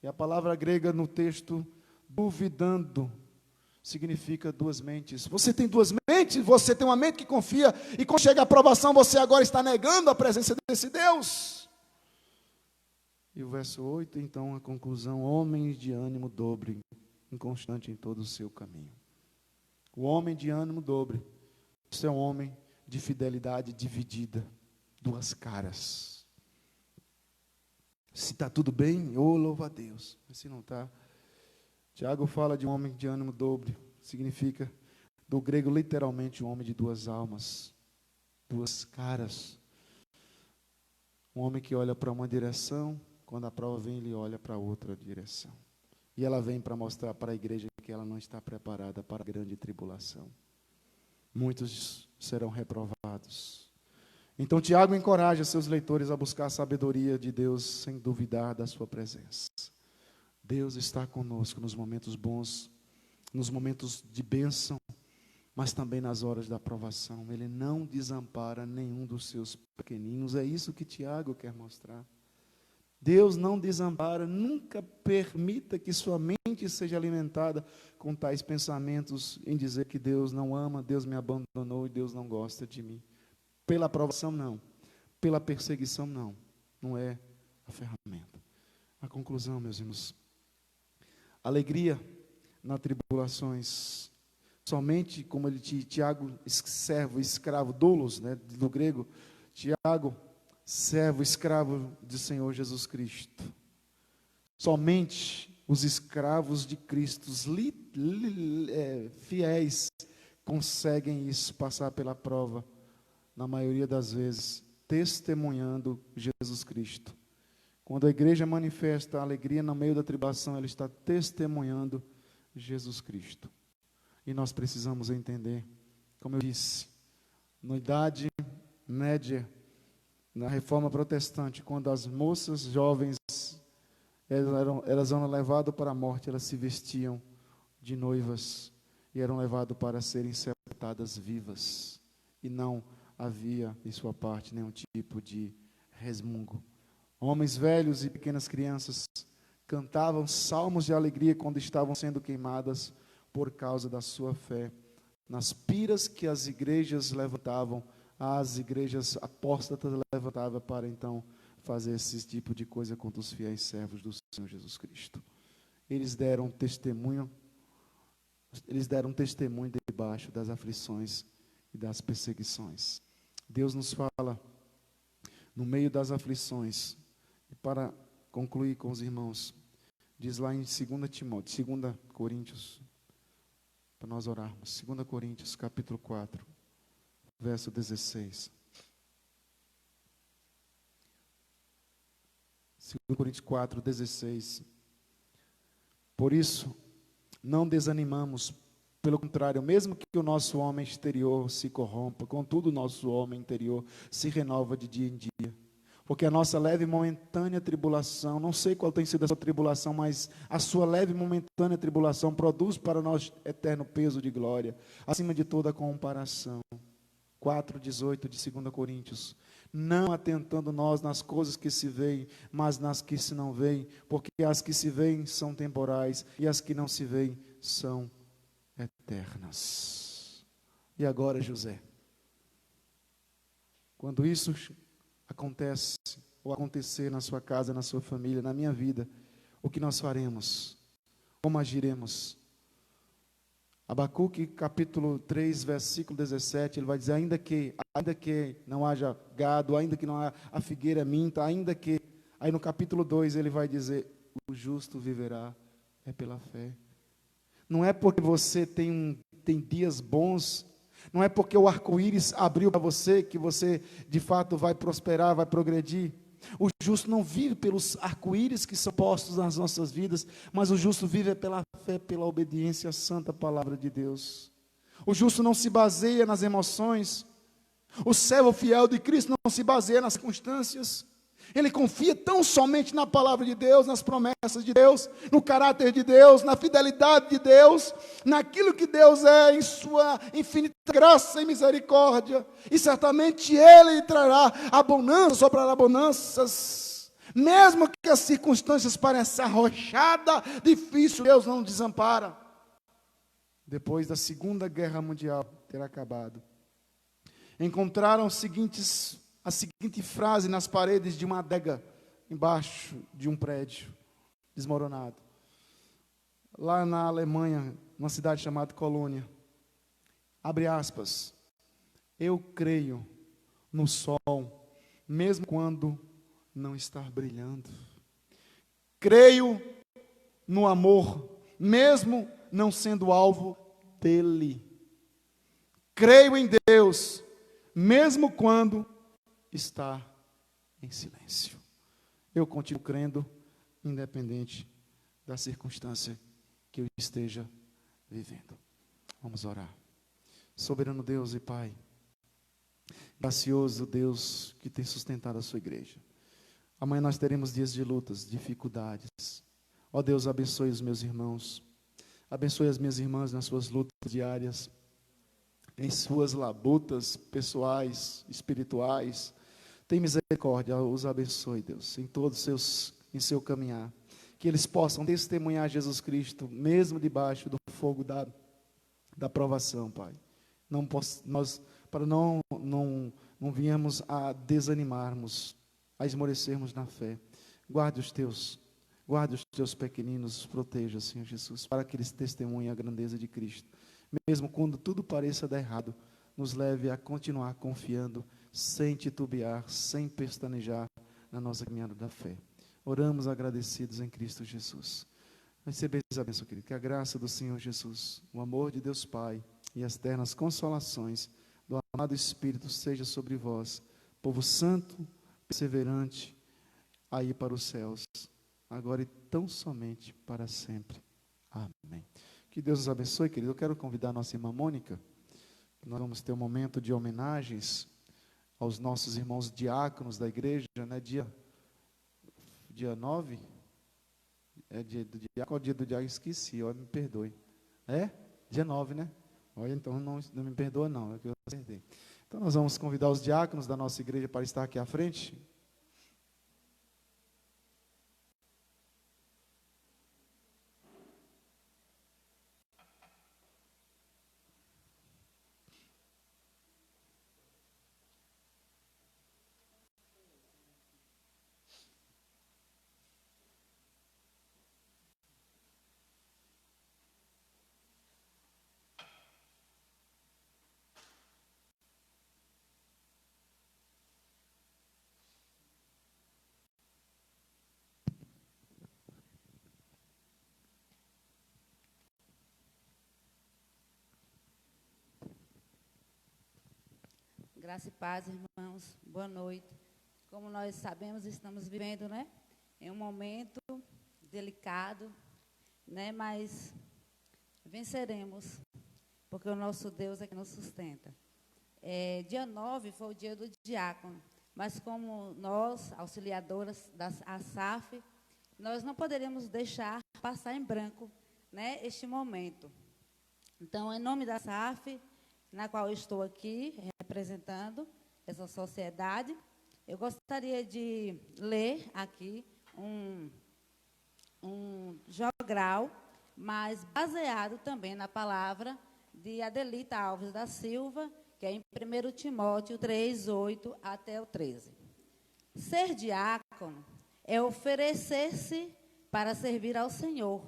Speaker 5: E a palavra grega no texto, duvidando, significa 2 mentes. Você tem 2 mentes, você tem uma mente que confia, e quando chega a provação, você agora está negando a presença desse Deus. E o verso 8, então, a conclusão, homens de ânimo dobre, inconstante em todo o seu caminho. O homem de ânimo dobre, isso é um homem de fidelidade dividida, 2 caras. Se está tudo bem, louva a Deus. Mas se não está, Tiago fala de um homem de ânimo dobre, significa, do grego literalmente, um homem de 2 almas, 2 caras. Um homem que olha para uma direção, quando a prova vem, ele olha para outra direção. E ela vem para mostrar para a igreja que ela não está preparada para a grande tribulação. Muitos serão reprovados. Então Tiago encoraja seus leitores a buscar a sabedoria de Deus sem duvidar da sua presença. Deus está conosco nos momentos bons, nos momentos de bênção, mas também nas horas da provação. Ele não desampara nenhum dos seus pequeninos. É isso que Tiago quer mostrar. Deus não desampara, nunca permita que sua mente seja alimentada com tais pensamentos em dizer que Deus não ama, Deus me abandonou e Deus não gosta de mim. Pela aprovação, não. Pela perseguição, não. Não é a ferramenta. A conclusão, meus irmãos. Alegria nas tribulações. Somente, como ele Tiago, servo, escravo, doulos, né, do grego, Tiago, servo, escravo do Senhor Jesus Cristo. Somente os escravos de Cristo, fiéis, conseguem isso, passar pela prova, na maioria das vezes, testemunhando Jesus Cristo. Quando a igreja manifesta a alegria no meio da tribulação, ela está testemunhando Jesus Cristo. E nós precisamos entender, como eu disse, na Idade Média, na Reforma Protestante, quando as moças jovens elas eram levadas para a morte, elas se vestiam de noivas e eram levadas para serem sepultadas vivas. E não havia, em sua parte, nenhum tipo de resmungo. Homens velhos e pequenas crianças cantavam salmos de alegria quando estavam sendo queimadas por causa da sua fé. Nas piras que as igrejas levantavam, as igrejas apóstatas levantavam para então fazer esse tipo de coisa contra os fiéis servos do Senhor Jesus Cristo. Eles deram testemunho debaixo das aflições e das perseguições. Deus nos fala no meio das aflições. E para concluir com os irmãos, diz lá em 2 Coríntios, para nós orarmos, 2 Coríntios, capítulo 4, verso 16. 2 Coríntios 4, 16. Por isso, não desanimamos, pelo contrário, mesmo que o nosso homem exterior se corrompa, contudo o nosso homem interior se renova de dia em dia. Porque a nossa leve e momentânea tribulação, não sei qual tem sido a sua tribulação, mas a sua leve e momentânea tribulação produz para nós eterno peso de glória, acima de toda comparação. 4,18 de 2 Coríntios. Não atentando nós nas coisas que se veem, mas nas que se não veem, porque as que se veem são temporais e as que não se veem são eternas. E agora, José, quando isso acontece, ou acontecer na sua casa, na sua família, na minha vida, o que nós faremos? Como agiremos? Abacuque, capítulo 3, versículo 17, ele vai dizer, ainda que não haja gado, ainda que não haja a figueira minta, ainda que... Aí no capítulo 2 ele vai dizer, o justo viverá, é pela fé. Não é porque você tem dias bons, não é porque o arco-íris abriu para você, que você de fato vai prosperar, vai progredir. O justo não vive pelos arco-íris que são postos nas nossas vidas, mas o justo vive pela fé, pela obediência à santa palavra de Deus. O justo não se baseia nas emoções. O servo fiel de Cristo não se baseia nas circunstâncias. Ele confia tão somente na palavra de Deus, nas promessas de Deus, no caráter de Deus, na fidelidade de Deus, naquilo que Deus é em sua infinita graça e misericórdia. E certamente Ele trará abundância sobre abundâncias. Mesmo que as circunstâncias pareçam arrochadas, difícil, Deus não desampara. Depois da Segunda Guerra Mundial ter acabado, encontraram a seguinte frase nas paredes de uma adega, embaixo de um prédio desmoronado. Lá na Alemanha, numa cidade chamada Colônia. Abre aspas. Eu creio no sol, mesmo quando não está brilhando. Creio no amor, mesmo não sendo alvo dele. Creio em Deus, mesmo quando está em silêncio. Eu continuo crendo, independente da circunstância que eu esteja vivendo. Vamos orar. Soberano Deus e Pai, gracioso Deus que tem sustentado a sua igreja. Amanhã nós teremos dias de lutas, dificuldades. Ó Deus, abençoe os meus irmãos. Abençoe as minhas irmãs nas suas lutas diárias, em suas labutas pessoais, espirituais. Tem misericórdia, os abençoe, Deus, em seu caminhar. Que eles possam testemunhar Jesus Cristo, mesmo debaixo do fogo da provação, Pai. Nós, para não viemos a desanimarmos, a esmorecermos na fé. Guarde os teus pequeninos, os proteja, Senhor Jesus, para que eles testemunhem a grandeza de Cristo. Mesmo quando tudo pareça dar errado, nos leve a continuar confiando, sem titubear, sem pestanejar na nossa caminhada da fé. Oramos agradecidos em Cristo Jesus. Recebei a bênção, querido. Que a graça do Senhor Jesus, o amor de Deus Pai e as ternas consolações do amado Espírito seja sobre vós, povo santo, perseverante, aí para os céus, agora e tão somente para sempre. Amém. Que Deus nos abençoe, querido. Eu quero convidar a nossa irmã Mônica. Nós vamos ter um momento de homenagens aos nossos irmãos diáconos da igreja, né? Dia 9? É dia do diácono? Qual dia do diácono? Esqueci, olha, me perdoe. É? Dia 9, né? Olha, então não me perdoa não, é que eu acertei. Então nós vamos convidar os diáconos da nossa igreja para estar aqui à frente.
Speaker 4: Graça e paz, irmãos. Boa noite. Como nós sabemos, estamos vivendo, né, em um momento delicado, né, mas venceremos, porque o nosso Deus é que nos sustenta. Dia 9 foi o dia do diácono, mas como nós, auxiliadoras da ASAF, nós não poderíamos deixar passar em branco, né, este momento. Então, em nome da ASAF, na qual eu estou aqui representando essa sociedade, eu gostaria de ler aqui um jogral, mas baseado também na palavra de Adelita Alves da Silva, que é em 1 Timóteo 3, 8 até o 13. Ser diácono é oferecer-se para servir ao Senhor,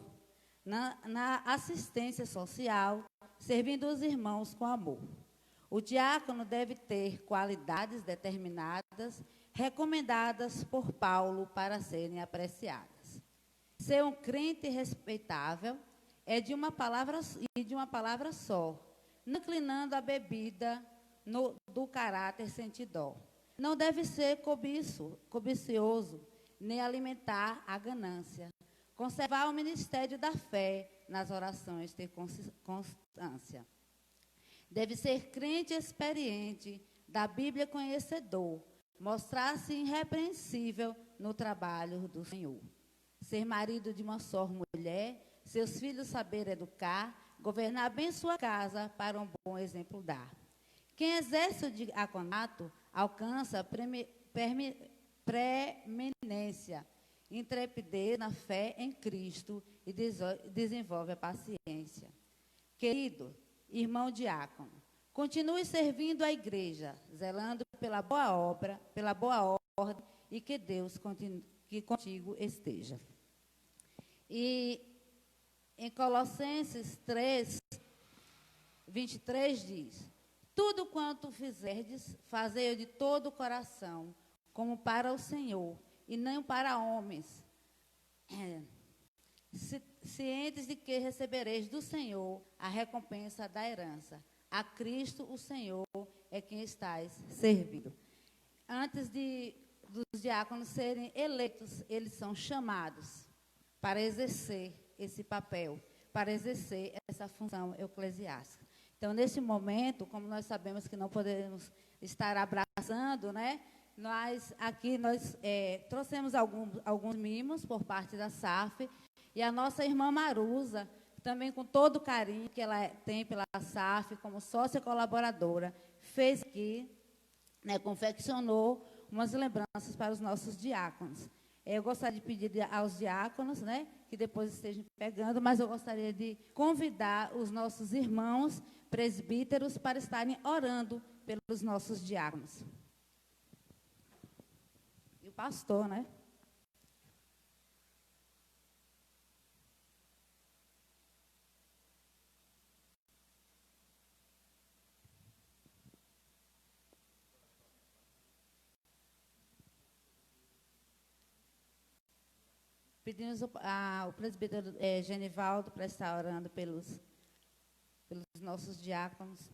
Speaker 4: na assistência social, servindo os irmãos com amor. O diácono deve ter qualidades determinadas, recomendadas por Paulo para serem apreciadas. Ser um crente respeitável é de uma palavra só, não inclinando a bebida do caráter sentidor. Não deve ser cobicioso, nem alimentar a ganância. Conservar o ministério da fé nas orações, ter constância. Deve ser crente experiente, da Bíblia conhecedor, mostrar-se irrepreensível no trabalho do Senhor. Ser marido de uma só mulher, seus filhos saber educar, governar bem sua casa para um bom exemplo dar. Quem exerce o diaconato alcança preeminência, intrepidez na fé em Cristo e desenvolve a paciência. Querido irmão diácono, continue servindo a igreja, zelando pela boa obra, pela boa ordem, e que Deus que contigo esteja. E em Colossenses 3, 23 diz: tudo quanto fizerdes, fazei-o de todo o coração, como para o Senhor, e não para homens, cientes de que recebereis do Senhor a recompensa da herança. A Cristo, o Senhor, é quem estáis servindo. Antes dos diáconos serem eleitos, eles são chamados para exercer esse papel, para exercer essa função eclesiástica. Então, nesse momento, como nós sabemos que não podemos estar abraçando, né? Nós trouxemos alguns mimos por parte da SAF, e a nossa irmã Marusa, também com todo o carinho que ela tem pela SAF, como sócia colaboradora, fez aqui, né, confeccionou umas lembranças para os nossos diáconos. Eu gostaria de pedir aos diáconos, né, que depois estejam pegando, mas eu gostaria de convidar os nossos irmãos presbíteros para estarem orando pelos nossos diáconos. E o pastor, né? Pedimos ao presbítero Genivaldo para estar orando pelos nossos diáconos.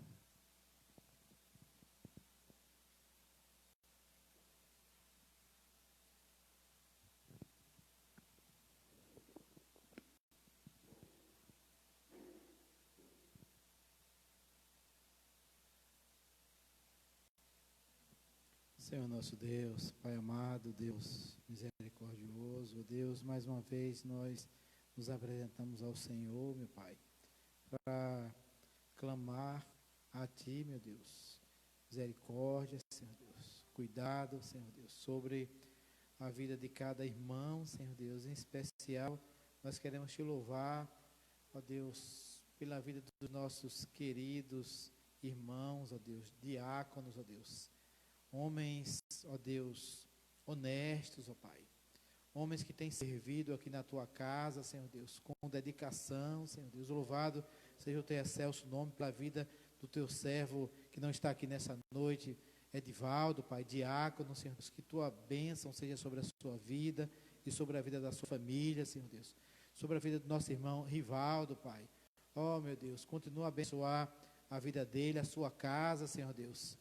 Speaker 1: Senhor nosso Deus, Pai amado, Deus misericordioso, Deus, mais uma vez nós nos apresentamos ao Senhor, meu Pai, para clamar a Ti, meu Deus, misericórdia, Senhor Deus, cuidado, Senhor Deus, sobre a vida de cada irmão, Senhor Deus, em especial, nós queremos Te louvar, ó Deus, pela vida dos nossos queridos irmãos, ó Deus, diáconos, ó Deus, homens, ó Deus, honestos, ó Pai. Homens que têm servido aqui na Tua casa, Senhor Deus, com dedicação, Senhor Deus. Louvado seja o Teu excelso nome pela vida do Teu servo que não está aqui nessa noite, Edivaldo, Pai, diácono, Senhor Deus. Que Tua bênção seja sobre a sua vida e sobre a vida da sua família, Senhor Deus. Sobre a vida do nosso irmão Rivaldo, Pai. Ó, meu Deus, continua a abençoar a vida dele, a sua casa, Senhor Deus.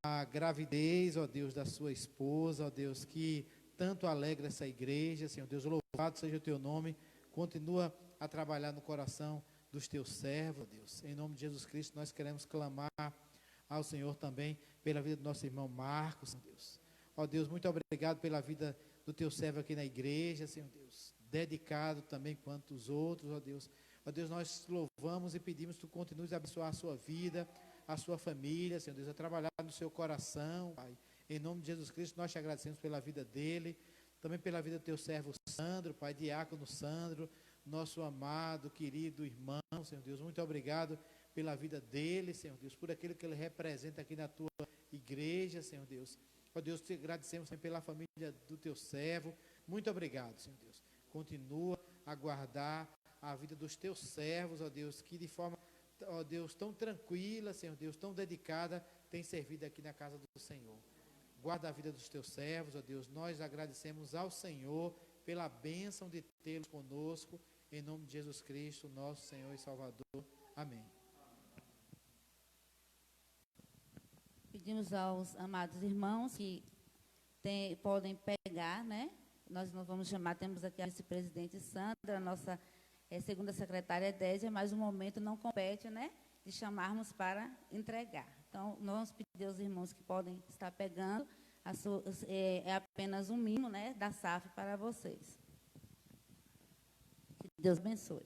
Speaker 1: a gravidez, ó Deus, da sua esposa, ó Deus, que tanto alegra essa igreja, Senhor Deus, louvado seja o teu nome, continua a trabalhar no coração dos teus servos, ó Deus. Em nome de Jesus Cristo, nós queremos clamar ao Senhor também pela vida do nosso irmão Marcos, Senhor Deus. Ó Deus, muito obrigado pela vida do teu servo aqui na igreja, Senhor Deus, dedicado também quanto os outros, ó Deus. Ó Deus, nós louvamos e pedimos que tu continues a abençoar a sua vida, a sua família, Senhor Deus, a trabalhar no seu coração, Pai. Em nome de Jesus Cristo, nós te agradecemos pela vida dele, também pela vida do teu servo Sandro, Pai, diácono Sandro, nosso amado, querido irmão, Senhor Deus. Muito obrigado pela vida dele, Senhor Deus, por aquilo que ele representa aqui na tua igreja, Senhor Deus. Ó Deus, te agradecemos também pela família do teu servo. Muito obrigado, Senhor Deus. Continua a guardar a vida dos teus servos, ó Deus, que de forma, ó Deus, tão tranquila, Senhor Deus, tão dedicada, tem servido aqui na casa do Senhor. Guarda a vida dos teus servos, ó Deus. Nós agradecemos ao Senhor pela bênção de tê-los conosco, em nome de Jesus Cristo, nosso Senhor e Salvador. Amém.
Speaker 4: Pedimos aos amados irmãos que podem pegar, né? Nós não vamos chamar, temos aqui a vice-presidente Sandra, a nossa segunda secretária Désia, mas o momento não compete, né? De chamarmos para entregar. Então, nós vamos pedir aos irmãos que podem estar pegando, é apenas um mimo, né, da SAF para vocês. Que Deus abençoe.